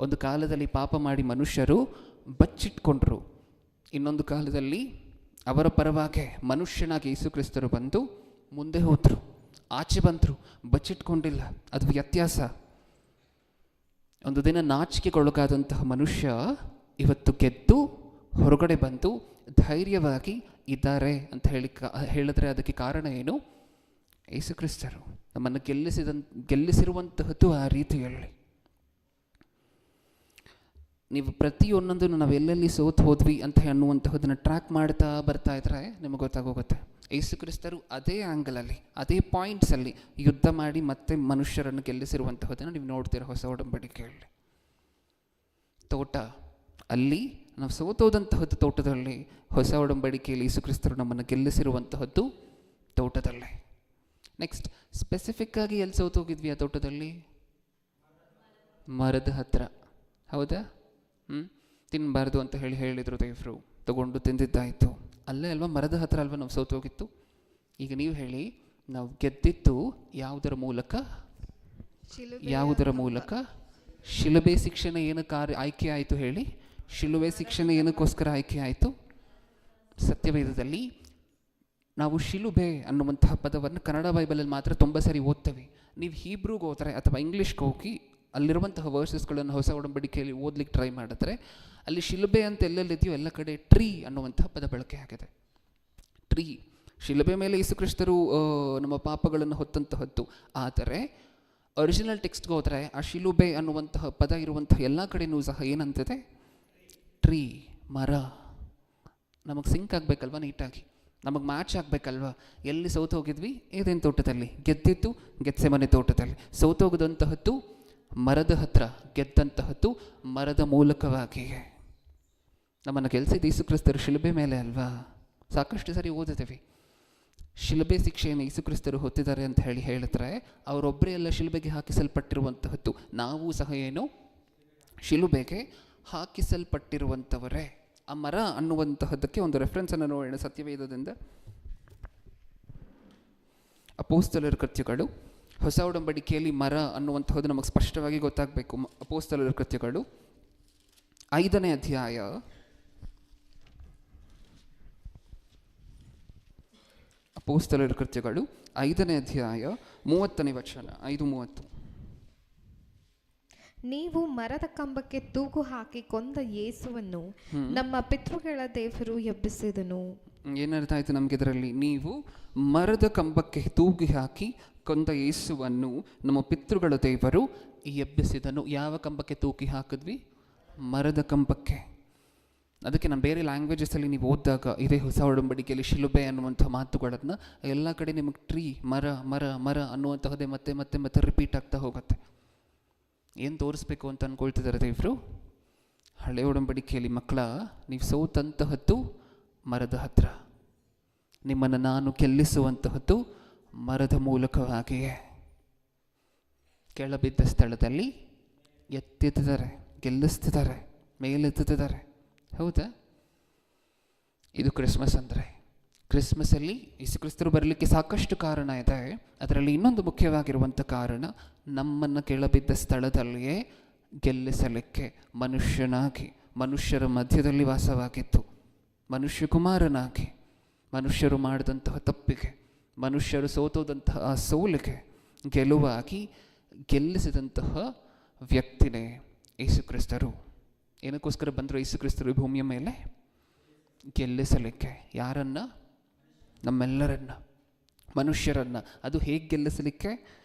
ಒಂದು ಕಾಲದಲ್ಲಿ ಪಾಪ ಮಾಡಿ ಮನುಷ್ಯರು ಬಚ್ಚಿಟ್ಕೊಂಡ್ರು. ಇನ್ನೊಂದು ಕಾಲದಲ್ಲಿ ಅವರ ಪರವಾಗಿ ಮನುಷ್ಯನಾಗಿ ಯೇಸು ಕ್ರಿಸ್ತರು ಬಂದು ಮುಂದೆ ಹೋದರು, ಆಚೆ ಬಂದರು, ಬಚ್ಚಿಟ್ಕೊಂಡಿಲ್ಲ. ಅದು ವ್ಯತ್ಯಾಸ. ಒಂದು ದಿನ ನಾಚಿಕೆಗೊಳಗಾದಂತಹ ಮನುಷ್ಯ ಇವತ್ತು ಗೆದ್ದು ಹೊರಗಡೆ ಬಂದು ಧೈರ್ಯವಾಗಿ ಇದ್ದಾರೆ ಅಂತ ಹೇಳಿದ್ರೆ ಅದಕ್ಕೆ ಕಾರಣ ಏನು? ಯೇಸು ಕ್ರಿಸ್ತರು ನಮ್ಮನ್ನು ಗೆಲ್ಲಿಸಿರುವಂತಹದ್ದು ಆ ರೀತಿಯಲ್ಲಿ. ನೀವು ಪ್ರತಿಯೊಂದನ್ನು ನಾವು ಎಲ್ಲೆಲ್ಲಿ ಸೋತು ಹೋದ್ವಿ ಅಂತ ಅನ್ನುವಂತಹದನ್ನು ಟ್ರ್ಯಾಕ್ ಮಾಡ್ತಾ ಬರ್ತಾ ಇದ್ರೆ ನಿಮಗೆ ಗೊತ್ತಾಗೋಗುತ್ತೆ. ಯೇಸು ಕ್ರಿಸ್ತರು ಅದೇ ಆ್ಯಂಗಲಲ್ಲಿ, ಅದೇ ಪಾಯಿಂಟ್ಸಲ್ಲಿ ಯುದ್ಧ ಮಾಡಿ ಮತ್ತೆ ಮನುಷ್ಯರನ್ನು ಗೆಲ್ಲಿಸಿರುವಂತಹದನ್ನು ನೀವು ನೋಡ್ತೀರ ಹೊಸ ಒಡಂಬಡಿಕೆಯಲ್ಲಿ. ತೋಟ ಅಲ್ಲಿ ನಾವು ಸೋತೋದಂತಹದ್ದು ತೋಟದಲ್ಲಿ, ಹೊಸ ಒಡಂಬಡಿಕೆಯಲ್ಲಿ ಯೇಸು ಕ್ರಿಸ್ತರು ನಮ್ಮನ್ನು ಗೆಲ್ಲಿಸಿರುವಂತಹದ್ದು ತೋಟದಲ್ಲೇ. ನೆಕ್ಸ್ಟ್, ಸ್ಪೆಸಿಫಿಕ್ ಆಗಿ ಎಲ್ಲಿ ಸೋತೋಗಿದ್ವಿ ಆ ತೋಟದಲ್ಲಿ? ಮರದ ಹತ್ರ. ಹೌದಾ? ತಿನ್ನಬಾರ್ದು ಅಂತ ಹೇಳಿದರು ದೇವರು, ತಗೊಂಡು ತಿಂದಿದ್ದಾಯಿತು. ಅಲ್ಲೇ ಅಲ್ವಾ? ಮರದ ಹತ್ರ ಅಲ್ವಾ ನಾವು ಸೋತೋಗಿತ್ತು? ಈಗ ನೀವು ಹೇಳಿ, ನಾವು ಗೆದ್ದಿತ್ತು ಯಾವುದರ ಮೂಲಕ? ಯಾವುದರ ಮೂಲಕ? ಶಿಲುಬೆ ಶಿಕ್ಷಣ ಏನಕ್ಕೆ ಆಯ್ಕೆ ಆಯಿತು ಹೇಳಿ? ಶಿಲುಬೆ ಶಿಕ್ಷಣ ಏನಕ್ಕೋಸ್ಕರ ಆಯ್ಕೆ ಆಯಿತು? ಸತ್ಯವೇದದಲ್ಲಿ ನಾವು ಶಿಲುಬೆ ಅನ್ನುವಂತಹ ಪದವನ್ನು ಕನ್ನಡ ಬೈಬಲಲ್ಲಿ ಮಾತ್ರ ತುಂಬ ಸರಿ ಓದ್ತೇವೆ. ನೀವು ಹೀಬ್ರೂಗೆ ಹೋದರೆ ಅಥವಾ ಇಂಗ್ಲೀಷ್ಗೆ ಹೋಗಿ ಅಲ್ಲಿರುವಂತಹ ವರ್ಸಸ್ಗಳನ್ನು ಹೊಸ ಒಡಂಬಡಿಕೆಯಲ್ಲಿ ಓದ್ಲಿಕ್ಕೆ ಟ್ರೈ ಮಾಡಿದ್ರೆ ಅಲ್ಲಿ ಶಿಲುಬೆ ಅಂತ ಎಲ್ಲೆಲ್ಲಿದೆಯೋ ಎಲ್ಲ ಕಡೆ ಟ್ರೀ ಅನ್ನುವಂತಹ ಪದ ಬಳಕೆ ಆಗಿದೆ. ಟ್ರೀ, ಶಿಲುಬೆ ಮೇಲೆ ಯೇಸು ಕ್ರಿಸ್ತರು ನಮ್ಮ ಪಾಪಗಳನ್ನು ಹೊತ್ತಂತಹದ್ದು. ಆದರೆ ಒರಿಜಿನಲ್ ಟೆಕ್ಸ್ಟ್ಗೆ ಹೋದರೆ ಆ ಶಿಲುಬೆ ಅನ್ನುವಂತಹ ಪದ ಇರುವಂತಹ ಎಲ್ಲ ಕಡೆಯೂ ಸಹ ಏನಂತಿದೆ? ಟ್ರೀ, ಮರ. ನಮಗೆ ಸಿಂಕ್ ಆಗಬೇಕಲ್ವ, ನೀಟಾಗಿ ನಮಗೆ ಮ್ಯಾಚ್ ಆಗಬೇಕಲ್ವ. ಎಲ್ಲಿ ಸೋತು ಹೋಗಿದ್ವಿ? ಏದೇನು ತೋಟದಲ್ಲಿ. ಗೆದ್ದಿದ್ದು ಗೆತ್ಸೆಮನೆ ತೋಟದಲ್ಲಿ. ಸೋತೋಗದಂತಹದ್ದು ಮರದ ಹತ್ರ, ಗೆದ್ದಂತಹದ್ದು ಮರದ ಮೂಲಕವಾಗಿಯೇ. ನಮ್ಮನ್ನು ಗೆಲ್ಲಿಸಿದ ಯೇಸು ಕ್ರಿಸ್ತರು ಶಿಲುಬೆ ಮೇಲೆ ಅಲ್ವಾ? ಸಾಕಷ್ಟು ಸರಿ ಓದಿದ್ದೀವಿ. ಶಿಲುಬೆ ಶಿಕ್ಷೆಯನ್ನು ಯೇಸು ಕ್ರಿಸ್ತರು ಹೊತ್ತಿದ್ದಾರೆ ಅಂತ ಹೇಳಿದ್ರೆ ಅವರೊಬ್ಬರೇ ಎಲ್ಲ ಶಿಲುಬೆಗೆ ಹಾಕಿಸಲ್ಪಟ್ಟಿರುವಂತಹದ್ದು. ನಾವು ಸಹ ಏನು ಶಿಲುಬೆಗೆ ಹಾಕಿಸಲ್ಪಟ್ಟಿರುವಂಥವರೇ. ಆ ಮರ ಅನ್ನುವಂತಹದ್ದಕ್ಕೆ ಒಂದು ರೆಫರೆನ್ಸನ್ನು ನೋಡೋಣ ಸತ್ಯವೇದದಿಂದ. ಅಪೊಸ್ತಲರ ಕೃತ್ಯಗಳು, ಹೊಸ ಒಡಂಬಡಿಕೆಯಲ್ಲಿ ಮರ ಅನ್ನುವಂತಹದ್ದು ನಮಗೆ ಸ್ಪಷ್ಟವಾಗಿ ಗೊತ್ತಾಗಬೇಕು. ಅಪೊಸ್ತಲರ ಕೃತ್ಯಗಳು 5ನೇ ಅಧ್ಯಾಯ 30ನೇ ವಚನ, 5:30. ನೀವು ಮರದ ಕಂಬಕ್ಕೆ ತೂಗು ಹಾಕಿ ಕೊಂದ ಯೇಸುವನ್ನು ನಮ್ಮ ಪಿತೃಗಳ ದೇವರು ಎಬ್ಬಿಸಿದನು. ಏನರ್ಥ ಆಯ್ತು ನಮ್ಗೆ ಇದರಲ್ಲಿ? ನೀವು ಮರದ ಕಂಬಕ್ಕೆ ತೂಗಿ ಹಾಕಿ ಕೊಂದ ಯೇಸುವನ್ನು ನಮ್ಮ ಪಿತೃಗಳ ದೇವರು ಎಬ್ಬಿಸಿದನು. ಯಾವ ಕಂಬಕ್ಕೆ ತೂಗಿ ಹಾಕಿದ್ವಿ? ಮರದ ಕಂಬಕ್ಕೆ. ಅದಕ್ಕೆ ನಾನು ಬೇರೆ ಲ್ಯಾಂಗ್ವೇಜಸಲ್ಲಿ ನೀವು ಓದಿದಾಗ ಇದೇ ಹೊಸ ಒಡಂಬಡಿಕೆಯಲ್ಲಿ ಶಿಲುಬೆ ಅನ್ನುವಂಥ ಮಾತುಗಳನ್ನು ಎಲ್ಲ ಕಡೆ ನಿಮಗೆ ಟ್ರೀ, ಮರ ಮರ ಮರ ಅನ್ನುವಂತಹದ್ದೇ ಮತ್ತೆ ಮತ್ತೆ ಮತ್ತೆ ರಿಪೀಟ್ ಆಗ್ತಾ ಹೋಗುತ್ತೆ. ಏನು ತೋರಿಸ್ಬೇಕು ಅಂತ ಅಂದ್ಕೊಳ್ತಿದ್ದಾರೆ ದೇವರು? ಹಳೆ ಒಡಂಬಡಿಕೆಯಲ್ಲಿ ಮಕ್ಕಳ, ನೀವು ಸೋತಂತಹದ್ದು ಮರದ ಹತ್ರ, ನಿಮ್ಮನ್ನು ನಾನು ಗೆಲ್ಲಿಸುವಂತಹದ್ದು ಮರದ ಮೂಲಕವಾಗಿಯೇ. ಕೆಳಬಿದ್ದ ಸ್ಥಳದಲ್ಲಿ ಎತ್ತಿದ್ದಾರೆ, ಗೆಲ್ಲಿಸ್ತಿದ್ದಾರೆ, ಮೇಲೆತ್ತಿದ್ದಾರೆ. ಹೌದಾ? ಇದು ಕ್ರಿಸ್ಮಸ್ ಅಂದರೆ. ಕ್ರಿಸ್ಮಸಲ್ಲಿ ಯೇಸು ಕ್ರಿಸ್ತರು ಬರಲಿಕ್ಕೆ ಸಾಕಷ್ಟು ಕಾರಣ ಇದೆ. ಅದರಲ್ಲಿ ಇನ್ನೊಂದು ಮುಖ್ಯವಾಗಿರುವಂಥ ಕಾರಣ, ನಮ್ಮನ್ನು ಕೆಳಬಿದ್ದ ಸ್ಥಳದಲ್ಲಿಯೇ ಗೆಲ್ಲಿಸಲಿಕ್ಕೆ ಮನುಷ್ಯನಾಗಿ, ಮನುಷ್ಯರ ಮಧ್ಯದಲ್ಲಿ ವಾಸವಾಗಿತ್ತು, ಮನುಷ್ಯ ಕುಮಾರನಾಗಿ, ಮನುಷ್ಯರು ಮಾಡಿದಂತಹ ತಪ್ಪಿಗೆ, ಮನುಷ್ಯರು ಸೋತೋದಂತಹ ಆ ಸೋಲಿಗೆ ಗೆಲುವಾಗಿ ಗೆಲ್ಲಿಸಿದಂತಹ ವ್ಯಕ್ತಿನೇ ಯೇಸು ಕ್ರಿಸ್ತರು. ಏನಕ್ಕೋಸ್ಕರ ಬಂದರು ಯೇಸು ಕ್ರಿಸ್ತರು ಈ ಭೂಮಿಯ ಮೇಲೆ? ಗೆಲ್ಲಿಸಲಿಕ್ಕೆ. ಯಾರನ್ನ? ನಮ್ಮೆಲ್ಲರನ್ನ, ಮನುಷ್ಯರನ್ನು. ಅದು ಹೇಗೆ ಗೆಲ್ಲಿಸಲಿಕ್ಕೆ?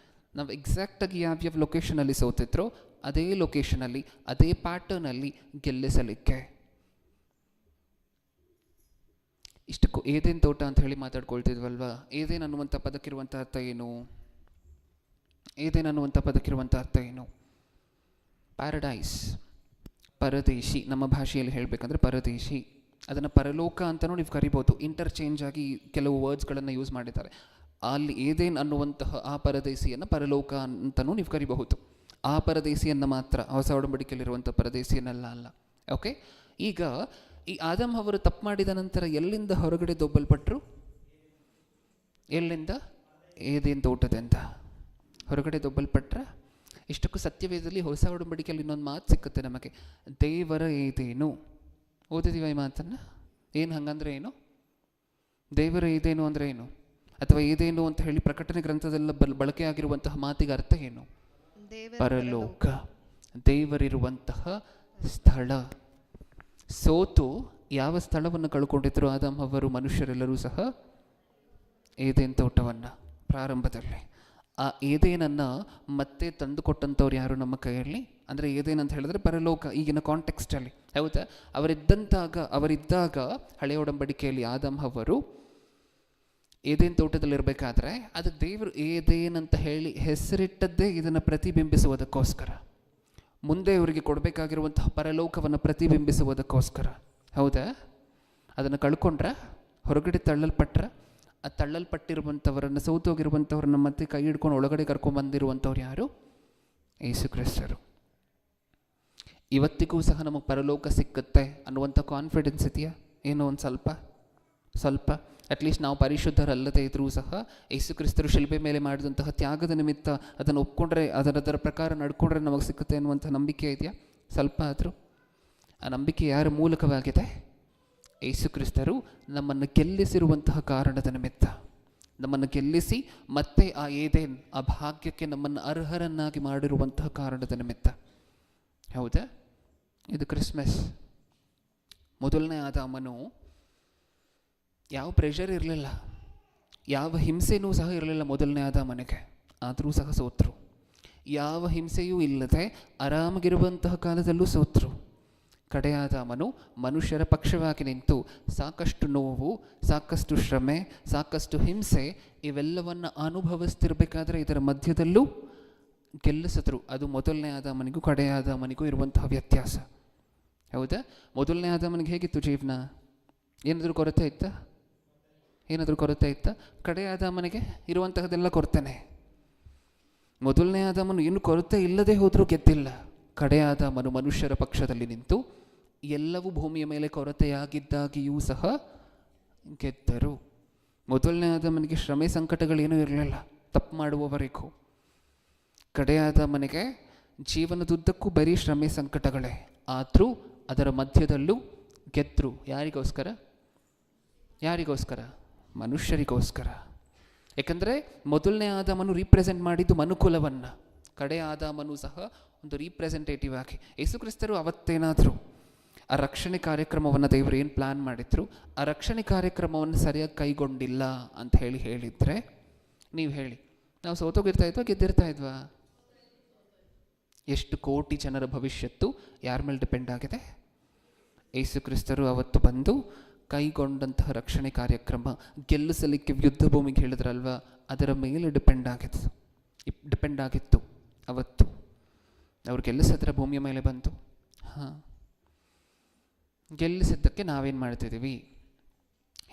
ನಾವು ಎಕ್ಸಾಕ್ಟಾಗಿ ಯಾವ್ಯಾವ ಲೊಕೇಶನಲ್ಲಿ ಸೋತಿದ್ರೋ ಅದೇ ಲೊಕೇಶನಲ್ಲಿ, ಅದೇ ಪ್ಯಾಟರ್ನಲ್ಲಿ ಗೆಲ್ಲಿಸಲಿಕ್ಕೆ. ಇಷ್ಟಕ್ಕೂ ಏದೇನು ತೋಟ ಅಂತ ಹೇಳಿ ಮಾತಾಡ್ಕೊಳ್ತಿದ್ವಲ್ವ. ಏದೇನು ಅನ್ನುವಂಥ ಪದಕ್ಕಿರುವಂಥ ಅರ್ಥ ಏನು? ಏದೇನು ಅನ್ನುವಂಥ ಪದಕ್ಕಿರುವಂಥ ಅರ್ಥ ಏನು? ಪ್ಯಾರಡೈಸ್, ಪರದೇಶಿ. ನಮ್ಮ ಭಾಷೆಯಲ್ಲಿ ಹೇಳಬೇಕಂದ್ರೆ ಪರದೇಶಿ. ಅದನ್ನು ಪರಲೋಕ ಅಂತಲೂ ನೀವು ಕರಿಬೋದು. ಇಂಟರ್ಚೇಂಜ್ ಆಗಿ ಕೆಲವು ವರ್ಡ್ಸ್ಗಳನ್ನು ಯೂಸ್ ಮಾಡಿದ್ದಾರೆ. ಅಲ್ಲಿ ಏದೇನು ಅನ್ನುವಂತಹ ಆ ಪರದೇಶಿಯನ್ನು ಪರಲೋಕ ಅಂತಲೂ ನೀವು ಕರಿಬಹುದು. ಆ ಪರದೇಶಿಯನ್ನು ಮಾತ್ರ, ಹೊಸ ಒಡಂಬಡಿಕೆಯಲ್ಲಿರುವಂಥ ಪರದೇಶಿಯನ್ನೆಲ್ಲ ಅಲ್ಲ. ಓಕೆ, ಈಗ ಈ ಆದಮ್ ಅವರು ತಪ್ಪು ಮಾಡಿದ ನಂತರ ಎಲ್ಲಿಂದ ಹೊರಗಡೆ ದೊಬ್ಬಲ್ಪಟ್ಟರು? ಎಲ್ಲಿಂದ? ಏದೇನು ತೋಟದಿಂದ ಹೊರಗಡೆ ದೊಬ್ಬಲ್ಪಟ್ರ. ಇಷ್ಟಕ್ಕೂ ಸತ್ಯವೇದದಲ್ಲಿ ಹೊಸ ಒಡಂಬಡಿಕೆಯಲ್ಲಿ ಇನ್ನೊಂದು ಮಾತು ಸಿಕ್ಕುತ್ತೆ ನಮಗೆ, ದೇವರ ಏದೇನು. ಓದಿದೀವ ಈ ಮಾತನ್ನು? ಏನು ಹಂಗಂದ್ರೆ ಏನು? ದೇವರ ಏದೇನು ಅಂದರೆ ಏನು? ಅಥವಾ ಏದೇನು ಅಂತ ಹೇಳಿ ಪ್ರಕಟಣೆ ಗ್ರಂಥದಲ್ಲ ಬಳಕೆ ಆಗಿರುವಂತಹ ಮಾತಿಗೆ ಅರ್ಥ ಏನು? ಪರಲೋಕ, ದೇವರಿರುವಂತಹ ಸ್ಥಳ. ಸೋತು ಯಾವ ಸ್ಥಳವನ್ನು ಕಳ್ಕೊಂಡಿದ್ರು ಆದಮ್ ಅವರು, ಮನುಷ್ಯರೆಲ್ಲರೂ ಸಹ? ಏದೇನು ತೋಟವನ್ನು. ಪ್ರಾರಂಭದಲ್ಲಿ ಆ ಏದೇನನ್ನು ಮತ್ತೆ ತಂದುಕೊಟ್ಟಂಥವ್ರು ಯಾರು ನಮ್ಮ ಕೈಯಲ್ಲಿ? ಅಂದರೆ ಏದೇನಂತ ಹೇಳಿದ್ರೆ ಪರಲೋಕ. ಈಗಿನ ಕಾಂಟೆಕ್ಸ್ಟಲ್ಲಿ ಹೌದಾ, ಅವರಿದ್ದಾಗ ಹಳೆಯ ಒಡಂಬಡಿಕೆಯಲ್ಲಿ ಆದಮ್ ಅವರು ಏದೇನು ತೋಟದಲ್ಲಿರಬೇಕಾದ್ರೆ ಅದಕ್ಕೆ ದೇವರು ಏದೇನಂತ ಹೇಳಿ ಹೆಸರಿಟ್ಟದ್ದೇ ಇದನ್ನು ಪ್ರತಿಬಿಂಬಿಸುವುದಕ್ಕೋಸ್ಕರ, ಮುಂದೆ ಇವರಿಗೆ ಕೊಡಬೇಕಾಗಿರುವಂತಹ ಪರಲೋಕವನ್ನು ಪ್ರತಿಬಿಂಬಿಸುವುದಕ್ಕೋಸ್ಕರ. ಹೌದಾ? ಅದನ್ನು ಕಳ್ಕೊಂಡ್ರ, ಹೊರಗಡೆ ತಳ್ಳಲ್ಪಟ್ರ. ಆ ತಳ್ಳಲ್ಪಟ್ಟಿರುವಂಥವರನ್ನು, ಸೋತೋಗಿರುವಂಥವ್ರನ್ನ ಮತ್ತೆ ಕೈ ಹಿಡ್ಕೊಂಡು ಒಳಗಡೆ ಕರ್ಕೊಂಡ್ಬಂದಿರುವಂಥವ್ರು ಯಾರು? ಯೇಸು ಕ್ರಿಸ್ತರು. ಇವತ್ತಿಗೂ ಸಹ ನಮಗೆ ಪರಲೋಕ ಸಿಕ್ಕುತ್ತೆ ಅನ್ನುವಂಥ ಕಾನ್ಫಿಡೆನ್ಸ್ ಇದೆಯಾ? ಏನೋ ಒಂದು ಸ್ವಲ್ಪ ಅಟ್ಲೀಸ್ಟ್ ನಾವು ಪರಿಶುದ್ಧರಲ್ಲದೇ ಇದ್ರೂ ಸಹ ಯೇಸು ಕ್ರಿಸ್ತರು ಶಿಲ್ಬೆ ಮೇಲೆ ಮಾಡಿದಂತಹ ತ್ಯಾಗದ ನಿಮಿತ್ತ ಅದನ್ನು ಒಪ್ಕೊಂಡ್ರೆ, ಅದರ ಪ್ರಕಾರ ನಡ್ಕೊಂಡ್ರೆ ನಮಗೆ ಸಿಕ್ಕುತ್ತೆ ಅನ್ನುವಂಥ ನಂಬಿಕೆ ಇದೆಯಾ? ಸ್ವಲ್ಪ ಆದರೂ. ಆ ನಂಬಿಕೆ ಯಾರ ಮೂಲಕವಾಗಿದೆ? ಯೇಸು ಕ್ರಿಸ್ತರು ನಮ್ಮನ್ನು ಗೆಲ್ಲಿಸಿರುವಂತಹ ಕಾರಣದ ನಿಮಿತ್ತ, ನಮ್ಮನ್ನು ಗೆಲ್ಲಿಸಿ ಮತ್ತೆ ಆ ಏದೇನ್, ಆ ಭಾಗ್ಯಕ್ಕೆ ನಮ್ಮನ್ನು ಅರ್ಹರನ್ನಾಗಿ ಮಾಡಿರುವಂತಹ ಕಾರಣದ ನಿಮಿತ್ತ. ಹೌದಾ? ಇದು ಕ್ರಿಸ್ಮಸ್. ಮೊದಲನೇ ಆದಾಮನು ಯಾವ ಪ್ರೆಷರ್ ಇರಲಿಲ್ಲ, ಯಾವ ಹಿಂಸೆನೂ ಸಹ ಇರಲಿಲ್ಲ ಮೊದಲನೇ ಆದಾಮನಿಗೆ. ಆದರೂ ಸಹ ಸೋತರು. ಯಾವ ಹಿಂಸೆಯೂ ಇಲ್ಲದೆ ಆರಾಮಾಗಿರುವಂತಹ ಕಾಲದಲ್ಲೂ ಸೋತರು. ಕಡೆ ಆದಾಮನು ಮನುಷ್ಯರ ಪಕ್ಷವಾಗಿ ನಿಂತು ಸಾಕಷ್ಟು ನೋವು, ಸಾಕಷ್ಟು ಶ್ರಮೆ, ಸಾಕಷ್ಟು ಹಿಂಸೆ ಇವೆಲ್ಲವನ್ನು ಅನುಭವಿಸ್ತಿರ್ಬೇಕಾದ್ರೆ ಇದರ ಮಧ್ಯದಲ್ಲೂ ಗೆಲ್ಲಿಸಿದ್ರು. ಅದು ಮೊದಲನೇ ಆದಾಮನಿಗೂ ಕಡೆ ಆದಾಮನಿಗೂ ಇರುವಂತಹ ವ್ಯತ್ಯಾಸ. ಹೌದಾ? ಮೊದಲನೇ ಆದಾಮನಿಗೆ ಹೇಗಿತ್ತು ಜೀವನ? ಏನಾದರೂ ಕೊರತೆ ಇತ್ತಾ? ಕಡೆ ಆದಾಮನಿಗೆ ಇರುವಂತಹದೆಲ್ಲ ಕೊರತೆನೆ. ಮೊದಲನೇ ಆದಾಮನು ಏನು ಕೊರತೆ ಇಲ್ಲದೆ ಹೋದರೂ ಗೆದ್ದಿಲ್ಲ. ಕಡೆ ಆದಾಮನು ಮನುಷ್ಯರ ಪಕ್ಷದಲ್ಲಿ ನಿಂತು ಎಲ್ಲವೂ ಭೂಮಿಯ ಮೇಲೆ ಕೊರತೆಯಾಗಿದ್ದಾಗಿಯೂ ಸಹ ಗೆದ್ದರು. ಮೊದಲನೇ ಆದಾಮನಿಗೆ ಶ್ರಮೆ ಸಂಕಟಗಳೇನೂ ಇರಲಿಲ್ಲ ತಪ್ಪು ಮಾಡುವವರೆಗೂ. ಕಡೆ ಆದಾಮನಿಗೆ ಜೀವನದುದ್ದಕ್ಕೂ ಬರೀ ಶ್ರಮೆ ಸಂಕಟಗಳೇ. ಆದರೂ ಅದರ ಮಧ್ಯದಲ್ಲೂ ಗೆದ್ರು. ಯಾರಿಗೋಸ್ಕರ? ಮನುಷ್ಯರಿಗೋಸ್ಕರ. ಯಾಕಂದರೆ ಮೊದಲನೇ ಆದಾಮನು ರೀಪ್ರೆಸೆಂಟ್ ಮಾಡಿದ್ದು ಮನುಕುಲವನ್ನು, ಕಡೆ ಆದಾಮನು ಸಹ ಒಂದು ರೀಪ್ರೆಸೆಂಟೇಟಿವ್ ಆಗಿ. ಯೇಸು ಕ್ರಿಸ್ತರು ಅವತ್ತೇನಾದರೂ ಆ ರಕ್ಷಣೆ ಕಾರ್ಯಕ್ರಮವನ್ನು ದೇವರು ಏನು ಪ್ಲ್ಯಾನ್ ಮಾಡಿದ್ರು, ಆ ರಕ್ಷಣೆ ಕಾರ್ಯಕ್ರಮವನ್ನು ಸರಿಯಾಗಿ ಕೈಗೊಂಡಿಲ್ಲ ಅಂತ ಹೇಳಿದರೆ ನೀವು ಹೇಳಿ, ನಾವು ಸೋತೋಗಿರ್ತಾ ಇದ್ವಾ ಗೆದ್ದಿರ್ತಾ ಇದ್ವಾ? ಎಷ್ಟು ಕೋಟಿ ಜನರ ಭವಿಷ್ಯತ್ತು ಯಾರ ಮೇಲೆ ಡಿಪೆಂಡ್ ಆಗಿದೆ? ಯೇಸು ಕ್ರಿಸ್ತರು ಅವತ್ತು ಬಂದು ಕೈಗೊಂಡಂತಹ ರಕ್ಷಣೆ ಕಾರ್ಯಕ್ರಮ ಗೆಲ್ಲಿಸಲಿಕ್ಕೆ ಯುದ್ಧ ಭೂಮಿಗೆ ಹೇಳಿದ್ರಲ್ವ, ಅದರ ಮೇಲೆ ಡಿಪೆಂಡ್ ಆಗಿತ್ತು ಅವತ್ತು. ಅವ್ರು ಗೆಲ್ಲಿಸಿದ್ರೆ ಭೂಮಿಯ ಮೇಲೆ ಬಂತು. ಗೆಲ್ಲಿಸಿದ್ದಕ್ಕೆ ನಾವೇನು ಮಾಡ್ತಿದ್ದೀವಿ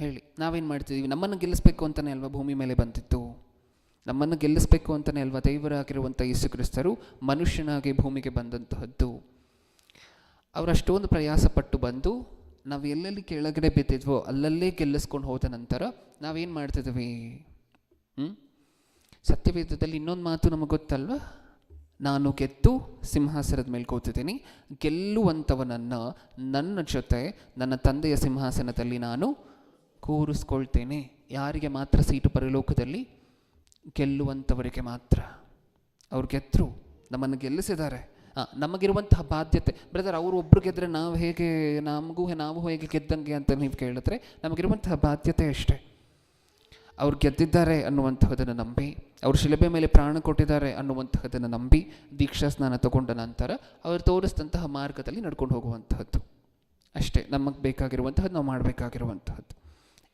ಹೇಳಿ? ನಮ್ಮನ್ನು ಗೆಲ್ಲಿಸ್ಬೇಕು ಅಂತಲೇ ಅಲ್ವಾ ಭೂಮಿ ಮೇಲೆ ಬಂದಿತ್ತು? ನಮ್ಮನ್ನು ಗೆಲ್ಲಿಸ್ಬೇಕು ಅಂತಲೇ ಅಲ್ವಾ ದೇವರಾಗಿರುವಂಥ ಯೇಸು ಕ್ರಿಸ್ತರು ಮನುಷ್ಯನಾಗಿ ಭೂಮಿಗೆ ಬಂದಂತಹದ್ದು? ಅವರು ಅಷ್ಟೊಂದು ಪ್ರಯಾಸಪಟ್ಟು ಬಂದು ನಾವು ಎಲ್ಲೆಲ್ಲಿ ಕೆಳಗಡೆ ಬಿದ್ದಿದ್ವೋ ಅಲ್ಲಲ್ಲೇ ಗೆಲ್ಲಿಸ್ಕೊಂಡು ಹೋದ ನಂತರ ನಾವೇನು ಮಾಡ್ತಿದ್ವಿ? ಸತ್ಯವೇದದಲ್ಲಿ ಇನ್ನೊಂದು ಮಾತು ನಮಗೆ ಗೊತ್ತಲ್ವ? ನಾನು ಗೆದ್ದು ಸಿಂಹಾಸನದ ಮೇಲೆ ಕೂತಿದ್ದೀನಿ, ಗೆಲ್ಲುವಂಥವನನ್ನು ನನ್ನ ಜೊತೆ ನನ್ನ ತಂದೆಯ ಸಿಂಹಾಸನದಲ್ಲಿ ನಾನು ಕೂರಿಸ್ಕೊಳ್ತೇನೆ. ಯಾರಿಗೆ ಮಾತ್ರ ಸೀಟು ಪರಲೋಕದಲ್ಲಿ? ಗೆಲ್ಲುವಂಥವರಿಗೆ ಮಾತ್ರ. ಅವ್ರು ಗೆದ್ದರು, ನಮ್ಮನ್ನು ಗೆಲ್ಲಿಸಿದ್ದಾರೆ. ನಮಗಿರುವಂತಹ ಬಾಧ್ಯತೆ. ಬ್ರದರ್ ಅವರು ಒಬ್ಬರು ಗೆದ್ದರೆ ನಾವು ಹೇಗೆ, ನಾವು ಹೇಗೆ ಗೆದ್ದಂಗೆ ಅಂತ ನೀವು ಕೇಳಿದ್ರೆ, ನಮಗಿರುವಂತಹ ಬಾಧ್ಯತೆ ಅಷ್ಟೇ. ಅವ್ರು ಗೆದ್ದಿದ್ದಾರೆ ಅನ್ನುವಂತಹದನ್ನು ನಂಬಿ, ಅವರು ಶಿಲುಬೆ ಮೇಲೆ ಪ್ರಾಣ ಕೊಟ್ಟಿದ್ದಾರೆ ಅನ್ನುವಂತಹದನ್ನು ನಂಬಿ, ದೀಕ್ಷಾ ಸ್ನಾನ ತಗೊಂಡ ನಂತರ ಅವರು ತೋರಿಸಿದಂತಹ ಮಾರ್ಗದಲ್ಲಿ ನಡ್ಕೊಂಡು ಹೋಗುವಂತಹದ್ದು ಅಷ್ಟೇ ನಮಗೆ ಬೇಕಾಗಿರುವಂತಹದ್ದು, ನಾವು ಮಾಡಬೇಕಾಗಿರುವಂತಹದ್ದು.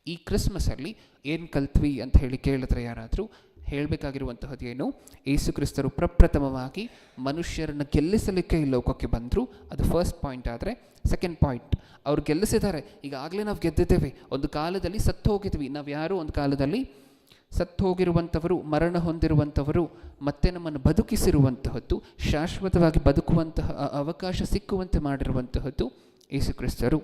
ಈ ಕ್ರಿಸ್ಮಸಲ್ಲಿ ಏನು ಕಲ್ತ್ವಿ ಅಂತ ಹೇಳಿ ಕೇಳಿದ್ರೆ ಯಾರಾದರೂ ಹೇಳಬೇಕಾಗಿರುವಂತಹದ್ದು ಏನು? ಯೇಸು ಕ್ರಿಸ್ತರು ಪ್ರಪ್ರಥಮವಾಗಿ ಮನುಷ್ಯರನ್ನು ಗೆಲ್ಲಿಸಲಿಕ್ಕೆ ಈ ಲೋಕಕ್ಕೆ ಬಂದರು. ಅದು ಫಸ್ಟ್ ಪಾಯಿಂಟ್. ಆದರೆ ಸೆಕೆಂಡ್ ಪಾಯಿಂಟ್, ಅವ್ರು ಗೆಲ್ಲಿಸಿದ್ದಾರೆ. ಈಗಾಗಲೇ ನಾವು ಗೆದ್ದಿದ್ದೇವೆ. ಒಂದು ಕಾಲದಲ್ಲಿ ಸತ್ತು ಹೋಗಿದ್ವಿ. ನಾವು ಯಾರು ಒಂದು ಕಾಲದಲ್ಲಿ ಸತ್ತು ಹೋಗಿರುವಂಥವರು, ಮರಣ ಹೊಂದಿರುವಂಥವರು, ಮತ್ತೆ ನಮ್ಮನ್ನು ಬದುಕಿಸಿರುವಂತಹದ್ದು, ಶಾಶ್ವತವಾಗಿ ಬದುಕುವಂತಹ ಅವಕಾಶ ಸಿಕ್ಕುವಂತೆ ಮಾಡಿರುವಂತಹದ್ದು ಯೇಸು ಕ್ರಿಸ್ತರು.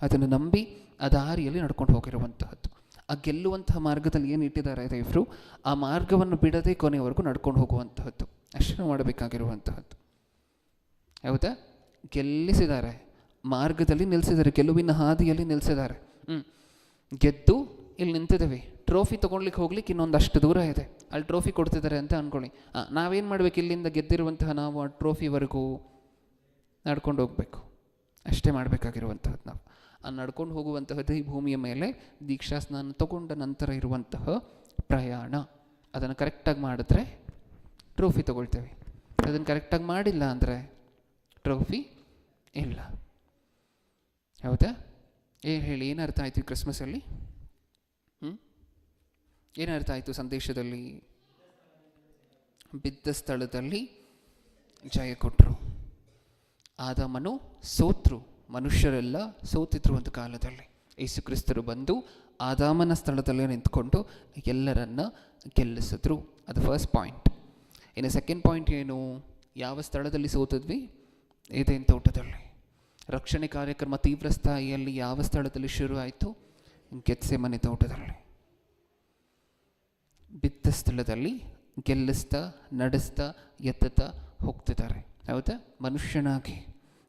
ಅದನ್ನು ನಂಬಿ ಆ ದಾರಿಯಲ್ಲಿ ನಡ್ಕೊಂಡು ಹೋಗಿರುವಂತಹದ್ದು. ಆ ಗೆಲ್ಲುವಂತಹ ಮಾರ್ಗದಲ್ಲಿ ಏನು ಇಟ್ಟಿದ್ದಾರೆ ದೇವರು, ಆ ಮಾರ್ಗವನ್ನು ಬಿಡದೆ ಕೊನೆಯವರೆಗೂ ನಡ್ಕೊಂಡು ಹೋಗುವಂತಹದ್ದು ಅಷ್ಟನ್ನು ಮಾಡಬೇಕಾಗಿರುವಂತಹದ್ದು. ಹೌದಾ? ಗೆಲ್ಲಿಸಿದ್ದಾರೆ, ಮಾರ್ಗದಲ್ಲಿ ನಿಲ್ಲಿಸಿದ್ದಾರೆ, ಗೆಲುವಿನ ಹಾದಿಯಲ್ಲಿ ನಿಲ್ಲಿಸಿದ್ದಾರೆ. ಗೆದ್ದು ಇಲ್ಲಿ ನಿಂತಿದ್ದೇವೆ. ಟ್ರೋಫಿ ತೊಗೊಳ್ಲಿಕ್ಕೆ ಹೋಗ್ಲಿಕ್ಕೆ ಇನ್ನೊಂದಷ್ಟು ದೂರ ಇದೆ. ಅಲ್ಲಿ ಟ್ರೋಫಿ ಕೊಡ್ತಿದ್ದಾರೆ ಅಂತ ಅಂದ್ಕೊಳ್ಳಿ. ನಾವೇನು ಮಾಡಬೇಕು? ಇಲ್ಲಿಂದ ಗೆದ್ದಿರುವಂತಹ ನಾವು ಆ ಟ್ರೋಫಿವರೆಗೂ ನಡ್ಕೊಂಡು ಹೋಗಬೇಕು. ಅಷ್ಟೇ ಮಾಡಬೇಕಾಗಿರುವಂತಹದ್ದು. ನಾವು ನಡ್ಕೊಂಡು ಹೋಗುವಂತಹದ್ದು ಈ ಭೂಮಿಯ ಮೇಲೆ ದೀಕ್ಷಾ ಸ್ನಾನ ತಗೊಂಡ ನಂತರ ಇರುವಂತಹ ಪ್ರಯಾಣ. ಅದನ್ನು ಕರೆಕ್ಟಾಗಿ ಮಾಡಿದ್ರೆ ಟ್ರೋಫಿ ತೊಗೊಳ್ತೇವೆ. ಅದನ್ನು ಕರೆಕ್ಟಾಗಿ ಮಾಡಿಲ್ಲ ಅಂದರೆ ಟ್ರೋಫಿ ಇಲ್ಲ. ಹೌದಾ? ಏನು ಹೇಳಿ, ಏನು ಅರ್ಥ ಆಯಿತು ಈ ಕ್ರಿಸ್ಮಸಲ್ಲಿ? ಏನು ಅರ್ಥ ಆಯಿತು ಸಂದೇಶದಲ್ಲಿ? ಬಿದ್ದ ಸ್ಥಳದಲ್ಲಿ ಜಯ ಕೊಟ್ಟರು. ಆದಾಮನು ಸೋತರು. ಮನುಷ್ಯರೆಲ್ಲ ಸೋತಿದ್ರು ಒಂದು ಕಾಲದಲ್ಲಿ. ಯೇಸು ಕ್ರಿಸ್ತರು ಬಂದು ಆದಾಮನ ಸ್ಥಳದಲ್ಲೇ ನಿಂತ್ಕೊಂಡು ಎಲ್ಲರನ್ನ ಗೆಲ್ಲಿಸಿದ್ರು. ಅದು ಫಸ್ಟ್ ಪಾಯಿಂಟ್. ಇನ್ನು ಸೆಕೆಂಡ್ ಪಾಯಿಂಟ್ ಏನು? ಯಾವ ಸ್ಥಳದಲ್ಲಿ ಸೋತಿದ್ವಿ? ಏದೇನ್ ತೋಟದಲ್ಲಿ. ರಕ್ಷಣೆ ಕಾರ್ಯಕ್ರಮ ತೀವ್ರ ಸ್ಥಾಯಿಯಲ್ಲಿ ಯಾವ ಸ್ಥಳದಲ್ಲಿ ಶುರು ಆಯಿತು? ಗೆತ್ಸೆಮನೆ ತೋಟದಲ್ಲಿ. ಬಿದ್ದ ಸ್ಥಳದಲ್ಲಿ ಗೆಲ್ಲಿಸ್ತಾ, ನಡೆಸ್ತಾ, ಎತ್ತುತ್ತಾ ಹೋಗ್ತಿದ್ದಾರೆ. ಹೌದಾ? ಮನುಷ್ಯನಾಗಿ,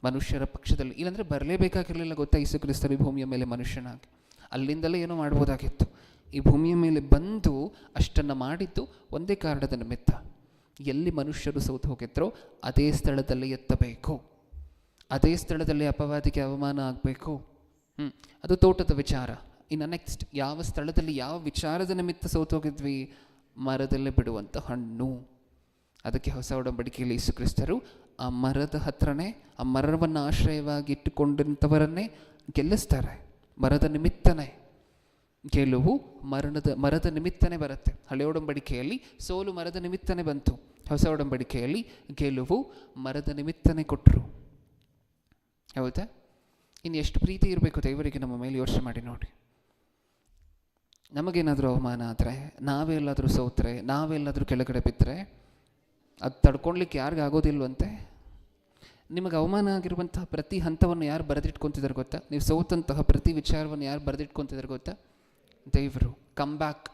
ಮನುಷ್ಯರ ಪಕ್ಷದಲ್ಲಿ. ಇಲ್ಲಾಂದರೆ ಬರಲೇಬೇಕಾಗಿರಲಿಲ್ಲ ಗೊತ್ತಾ ಯೇಸು ಕ್ರಿಸ್ತರು ಈ ಭೂಮಿಯ ಮೇಲೆ ಮನುಷ್ಯನಾಗಿ. ಅಲ್ಲಿಂದಲೇ ಏನೋ ಮಾಡ್ಬೋದಾಗಿತ್ತು. ಈ ಭೂಮಿಯ ಮೇಲೆ ಬಂದು ಅಷ್ಟನ್ನು ಮಾಡಿದ್ದು ಒಂದೇ ಕಾರಣದ ನಿಮಿತ್ತ. ಎಲ್ಲಿ ಮನುಷ್ಯರು ಸೋತು ಹೋಗಿದ್ರೋ ಅದೇ ಸ್ಥಳದಲ್ಲಿ ಎತ್ತಬೇಕು, ಅದೇ ಸ್ಥಳದಲ್ಲಿ ಅಪವಾದಿಗೆ ಅವಮಾನ ಆಗಬೇಕು. ಅದು ತೋಟದ ವಿಚಾರ. ಇನ್ನು ನೆಕ್ಸ್ಟ್, ಯಾವ ಸ್ಥಳದಲ್ಲಿ ಯಾವ ವಿಚಾರದ ನಿಮಿತ್ತ ಸೋತು ಹೋಗಿದ್ವಿ? ಮರದಲ್ಲೇ ಬಿಡುವಂಥ ಹಣ್ಣು. ಅದಕ್ಕೆ ಹೊಸ ಒಡಂಬಡಿಕೆಯಲ್ಲಿ ಯೇಸು ಕ್ರಿಸ್ತರು ಆ ಮರದ ಹತ್ರನೇ, ಆ ಮರವನ್ನು ಆಶ್ರಯವಾಗಿ ಇಟ್ಟುಕೊಂಡಂಥವರನ್ನೇ ಗೆಲ್ಲಿಸ್ತಾರೆ. ಮರದ ನಿಮಿತ್ತನೇ ಗೆಲುವು, ಮರದ ನಿಮಿತ್ತನೇ ಬರುತ್ತೆ. ಹಳೆ ಒಡಂಬಡಿಕೆಯಲ್ಲಿ ಸೋಲು ಮರದ ನಿಮಿತ್ತನೇ ಬಂತು. ಹೊಸ ಒಡಂಬಡಿಕೆಯಲ್ಲಿ ಗೆಲುವು ಮರದ ನಿಮಿತ್ತನೇ ಕೊಟ್ಟರು. ಹೌದಾ? ಇನ್ನು ಎಷ್ಟು ಪ್ರೀತಿ ಇರಬೇಕು ದೇವರಿಗೆ ನಮ್ಮ ಮೇಲೆ, ಯೋಚನೆ ಮಾಡಿ ನೋಡಿ. ನಮಗೇನಾದರೂ ಅವಮಾನ ಆದರೆ, ನಾವೆಲ್ಲಾದರೂ ಸೋತ್ರೆ, ನಾವೆಲ್ಲಾದರೂ ಕೆಳಗಡೆ ಬಿದ್ದರೆ ಅದು ತಡ್ಕೊಳ್ಲಿಕ್ಕೆ ಯಾರಿಗಾಗೋದಿಲ್ವಂತೆ. ನಿಮಗೆ ಅವಮಾನ ಆಗಿರುವಂತಹ ಪ್ರತಿ ಹಂತವನ್ನು ಯಾರು ಬರೆದಿಟ್ಕೊತಿದ್ದಾರೆ ಗೊತ್ತಾ? ನೀವು ಸೋತಂತಹ ಪ್ರತಿ ವಿಚಾರವನ್ನು ಯಾರು ಬರೆದಿಟ್ಕೊತಿದ್ದಾರೆ ಗೊತ್ತಾ? ದೇವರು. ಕಮ್ಬ್ಯಾಕ್.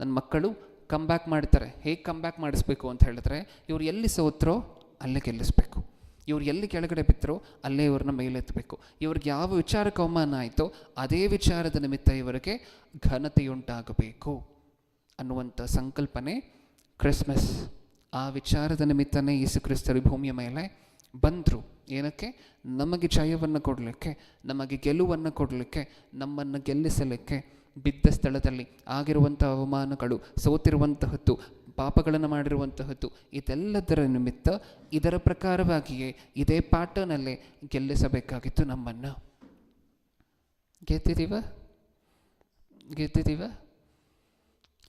ನನ್ನ ಮಕ್ಕಳು ಕಮ್ಬ್ಯಾಕ್ ಮಾಡ್ತಾರೆ. ಹೇಗೆ ಕಮ್ಬ್ಯಾಕ್ ಮಾಡಿಸ್ಬೇಕು ಅಂತ ಹೇಳಿದ್ರೆ, ಇವ್ರು ಎಲ್ಲಿ ಸೋತ್ರೋ ಅಲ್ಲೇ ಗೆಲ್ಲಿಸ್ಬೇಕು. ಇವ್ರು ಎಲ್ಲಿ ಕೆಳಗಡೆ ಬಿತ್ತರೋ ಅಲ್ಲೇ ಇವ್ರನ್ನ ಮೇಲೆತ್ತಬೇಕು. ಇವ್ರಿಗೆ ಯಾವ ವಿಚಾರಕ್ಕೆ ಅವಮಾನ ಆಯಿತೋ ಅದೇ ವಿಚಾರದ ನಿಮಿತ್ತ ಇವರಿಗೆ ಘನತೆಯುಂಟಾಗಬೇಕು ಅನ್ನುವಂಥ ಸಂಕಲ್ಪನೆ ಕ್ರಿಸ್ಮಸ್. ಆ ವಿಚಾರದ ನಿಮಿತ್ತನೇ ಯೇಸು ಕ್ರಿಸ್ತರು ಭೂಮಿಯ ಮೇಲೆ ಬಂದರು. ಏನಕ್ಕೆ? ನಮಗೆ ಜಯವನ್ನು ಕೊಡಲಿಕ್ಕೆ, ನಮಗೆ ಗೆಲುವನ್ನು ಕೊಡಲಿಕ್ಕೆ, ನಮ್ಮನ್ನು ಗೆಲ್ಲಿಸಲಿಕ್ಕೆ. ಬಿದ್ದ ಸ್ಥಳದಲ್ಲಿ ಆಗಿರುವಂಥ ಅವಮಾನಗಳು, ಸೋತಿರುವಂತಹದ್ದು, ಪಾಪಗಳನ್ನು ಮಾಡಿರುವಂತಹದ್ದು, ಇದೆಲ್ಲದರ ನಿಮಿತ್ತ ಇದರ ಪ್ರಕಾರವಾಗಿಯೇ ಇದೇ ಪ್ಯಾಟರ್ನಲ್ಲೇ ಗೆಲ್ಲಿಸಬೇಕಾಗಿತ್ತು ನಮ್ಮನ್ನು. ಗೆದ್ದಿದ್ದೀವ?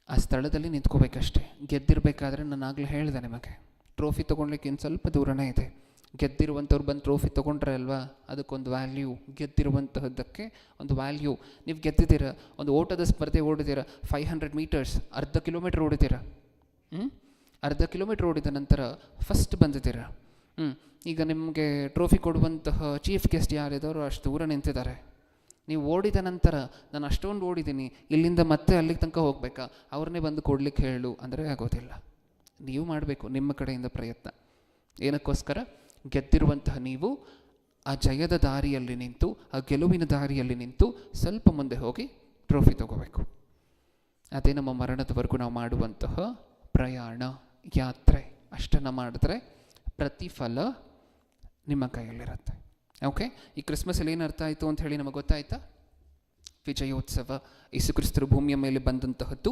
ಆ ಸ್ಥಳದಲ್ಲಿ ನಿಂತ್ಕೋಬೇಕಷ್ಟೆ. ಗೆದ್ದಿರಬೇಕಾದ್ರೆ ನಾನು ಆಗಲೇ ಹೇಳಿದೆ ನಿಮಗೆ, ಟ್ರೋಫಿ ತೊಗೊಳ್ಲಿಕ್ಕೆ ಇನ್ನು ಸ್ವಲ್ಪ ದೂರನೇ ಇದೆ. ಗೆದ್ದಿರುವಂಥವ್ರು ಬಂದು ಟ್ರೋಫಿ ತೊಗೊಂಡ್ರೆ ಅಲ್ವಾ ಅದಕ್ಕೊಂದು ವ್ಯಾಲ್ಯೂ. ಗೆದ್ದಿರುವಂತಹದ್ದಕ್ಕೆ ಒಂದು ವ್ಯಾಲ್ಯೂ. ನೀವು ಗೆದ್ದಿದ್ದೀರ, ಒಂದು ಓಟದ ಸ್ಪರ್ಧೆ ಓಡಿದ್ದೀರ, 500 ಮೀಟರ್ಸ್, ಅರ್ಧ ಕಿಲೋಮೀಟ್ರ್ ಓಡಿದ್ದೀರ. ಅರ್ಧ ಕಿಲೋಮೀಟ್ರ್ ಓಡಿದ ನಂತರ ಫಸ್ಟ್ ಬಂದಿದ್ದೀರ. ಈಗ ನಿಮಗೆ ಟ್ರೋಫಿ ಕೊಡುವಂತಹ ಚೀಫ್ ಗೆಸ್ಟ್ ಯಾರಿದ್ದವರು ಅಷ್ಟು ದೂರ ನಿಂತಿದ್ದಾರೆ. ನೀವು ಓಡಿದ ನಂತರ ನಾನು ಅಷ್ಟೊಂದು ಓಡಿದ್ದೀನಿ, ಇಲ್ಲಿಂದ ಮತ್ತೆ ಅಲ್ಲಿಗೆ ತನಕ ಹೋಗಬೇಕಾ, ಅವ್ರನ್ನೇ ಬಂದು ಕೊಡ್ಲಿಕ್ಕೆ ಹೇಳು ಅಂದರೆ ಆಗೋದಿಲ್ಲ. ನೀವು ಮಾಡಬೇಕು ನಿಮ್ಮ ಕಡೆಯಿಂದ ಪ್ರಯತ್ನ. ಏನಕ್ಕೋಸ್ಕರ? ಗೆದ್ದಿರುವಂತಹ ನೀವು ಆ ಜಯದ ದಾರಿಯಲ್ಲಿ ನಿಂತು, ಆ ಗೆಲುವಿನ ದಾರಿಯಲ್ಲಿ ನಿಂತು ಸ್ವಲ್ಪ ಮುಂದೆ ಹೋಗಿ ಟ್ರೋಫಿ ತಗೋಬೇಕು. ಅದೇ ನಮ್ಮ ಮರಣದವರೆಗೂ ನಾವು ಮಾಡುವಂತಹ ಪ್ರಯಾಣ, ಯಾತ್ರೆ. ಅಷ್ಟನ್ನು ಮಾಡಿದ್ರೆ ಪ್ರತಿಫಲ ನಿಮ್ಮ ಕೈಯಲ್ಲಿರುತ್ತೆ. ಓಕೆ, ಈ ಕ್ರಿಸ್ಮಸಲ್ಲಿ ಏನು ಅರ್ಥ ಆಯಿತು ಅಂತ ಹೇಳಿ ನಮಗೆ ಗೊತ್ತಾಯ್ತಾ? ವಿಜಯೋತ್ಸವ, ಯೇಸುಕ್ರಿಸ್ತರು ಭೂಮಿಯ ಮೇಲೆ ಬಂದಂತಹದ್ದು,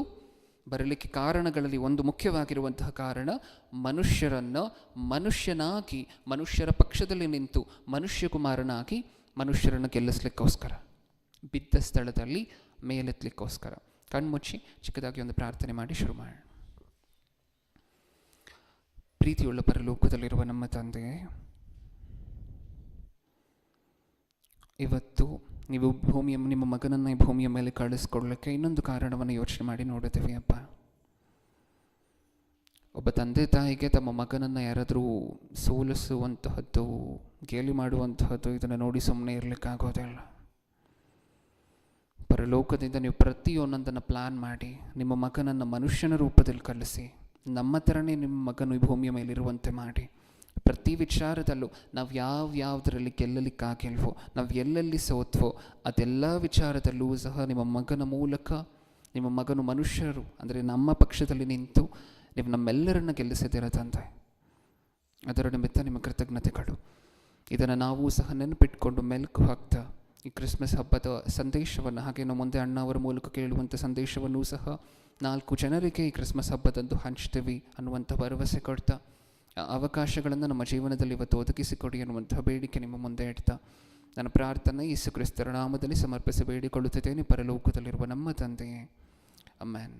ಬರಲಿಕ್ಕೆ ಕಾರಣಗಳಲ್ಲಿ ಒಂದು ಮುಖ್ಯವಾಗಿರುವಂತಹ ಕಾರಣ ಮನುಷ್ಯರನ್ನು ಮನುಷ್ಯನಾಗಿ, ಮನುಷ್ಯರ ಪಕ್ಷದಲ್ಲಿ ನಿಂತು ಮನುಷ್ಯಕುಮಾರನಾಗಿ ಮನುಷ್ಯರನ್ನು ಗೆಲ್ಲಿಸ್ಲಿಕ್ಕೋಸ್ಕರ, ಬಿದ್ದ ಸ್ಥಳದಲ್ಲಿ ಮೇಲೆತ್ತಲಿಕ್ಕೋಸ್ಕರ. ಕಣ್ಮುಚ್ಚಿ ಚಿಕ್ಕದಾಗಿ ಒಂದು ಪ್ರಾರ್ಥನೆ ಮಾಡಿ ಶುರು ಮಾಡೋಣ. ಪ್ರೀತಿಯುಳ್ಳ ಪರಲೋಕದಲ್ಲಿರುವ ನಮ್ಮ ತಂದೆಯೇ, ಇವತ್ತು ನೀವು ನಿಮ್ಮ ಮಗನನ್ನು ಈ ಭೂಮಿಯ ಮೇಲೆ ಕಳಿಸ್ಕೊಡ್ಲಿಕ್ಕೆ ಇನ್ನೊಂದು ಕಾರಣವನ್ನು ಯೋಚನೆ ಮಾಡಿ ನೋಡಿದ್ದೀವಿ ಅಪ್ಪ. ಒಬ್ಬ ತಂದೆ ತಾಯಿಗೆ ತಮ್ಮ ಮಗನನ್ನು ಯಾರಾದರೂ ಸೋಲಿಸುವಂತಹದ್ದು, ಗೇಲಿ ಮಾಡುವಂತಹದ್ದು, ಇದನ್ನು ನೋಡಿ ಸುಮ್ಮನೆ ಇರಲಿಕ್ಕಾಗೋದಿಲ್ಲ. ಪರಲೋಕದಿಂದ ನೀವು ಪ್ರತಿಯೊಂದನ್ನು ಪ್ಲ್ಯಾನ್ ಮಾಡಿ ನಿಮ್ಮ ಮಗನನ್ನು ಮನುಷ್ಯನ ರೂಪದಲ್ಲಿ ಕಳಿಸಿ, ನಮ್ಮ ಥರನೇ ನಿಮ್ಮ ಮಗನು ಈ ಭೂಮಿಯ ಮೇಲಿರುವಂತೆ ಮಾಡಿ, ಪ್ರತಿ ವಿಚಾರದಲ್ಲೂ ನಾವು ಯಾವುದರಲ್ಲಿ ಗೆಲ್ಲಲಿಕ್ಕಾಗಿಲ್ವೋ, ನಾವು ಎಲ್ಲೆಲ್ಲಿ ಸೋತ್ವೋ ಅದೆಲ್ಲ ವಿಚಾರದಲ್ಲೂ ಸಹ ನಿಮ್ಮ ಮಗನ ಮೂಲಕ, ನಿಮ್ಮ ಮಗನು ಮನುಷ್ಯರು ಅಂದರೆ ನಮ್ಮ ಪಕ್ಷದಲ್ಲಿ ನಿಂತು ನೀವು ನಮ್ಮೆಲ್ಲರನ್ನ ಗೆಲ್ಲಿಸಿದ್ದೀರ ತಂದೆ. ಅದರ ನಿಮಿತ್ತ ನಿಮ್ಮ ಕೃತಜ್ಞತೆಗಳು. ಇದನ್ನು ನಾವು ಸಹ ನೆನಪಿಟ್ಕೊಂಡು ಮೆಲುಕು ಹಾಕ್ತಾ ಈ ಕ್ರಿಸ್ಮಸ್ ಹಬ್ಬದ ಸಂದೇಶವನ್ನು, ಹಾಗೆ ನಾವು ಮುಂದೆ ಅಣ್ಣ ಅವರ ಮೂಲಕ ಕೇಳುವಂಥ ಸಂದೇಶವನ್ನು ಸಹ 4 ಜನರಿಗೆ ಈ ಕ್ರಿಸ್ಮಸ್ ಹಬ್ಬದಂದು ಹಂಚ್ತೀವಿ ಅನ್ನುವಂಥ ಭರವಸೆ ಕೊಡ್ತಾ, ಅವಕಾಶಗಳನ್ನು ನಮ್ಮ ಜೀವನದಲ್ಲಿ ಇವತ್ತು ಒದಗಿಸಿಕೊಡಿ ಅನ್ನುವಂತಹ ಬೇಡಿಕೆ ನಿಮ್ಮ ಮುಂದೆ ಇಡ್ತಾ, ನನ್ನ ಪ್ರಾರ್ಥನೆ ಯೇಸು ಕ್ರಿಸ್ತರ ನಾಮದಲ್ಲಿ ಸಮರ್ಪಿಸಿ ಬೇಡಿಕೊಳ್ಳುತ್ತಿದ್ದೇನೆ, ಪರಲೋಕದಲ್ಲಿರುವ ನಮ್ಮ ತಂದೆಯೇ. ಆಮೆನ್.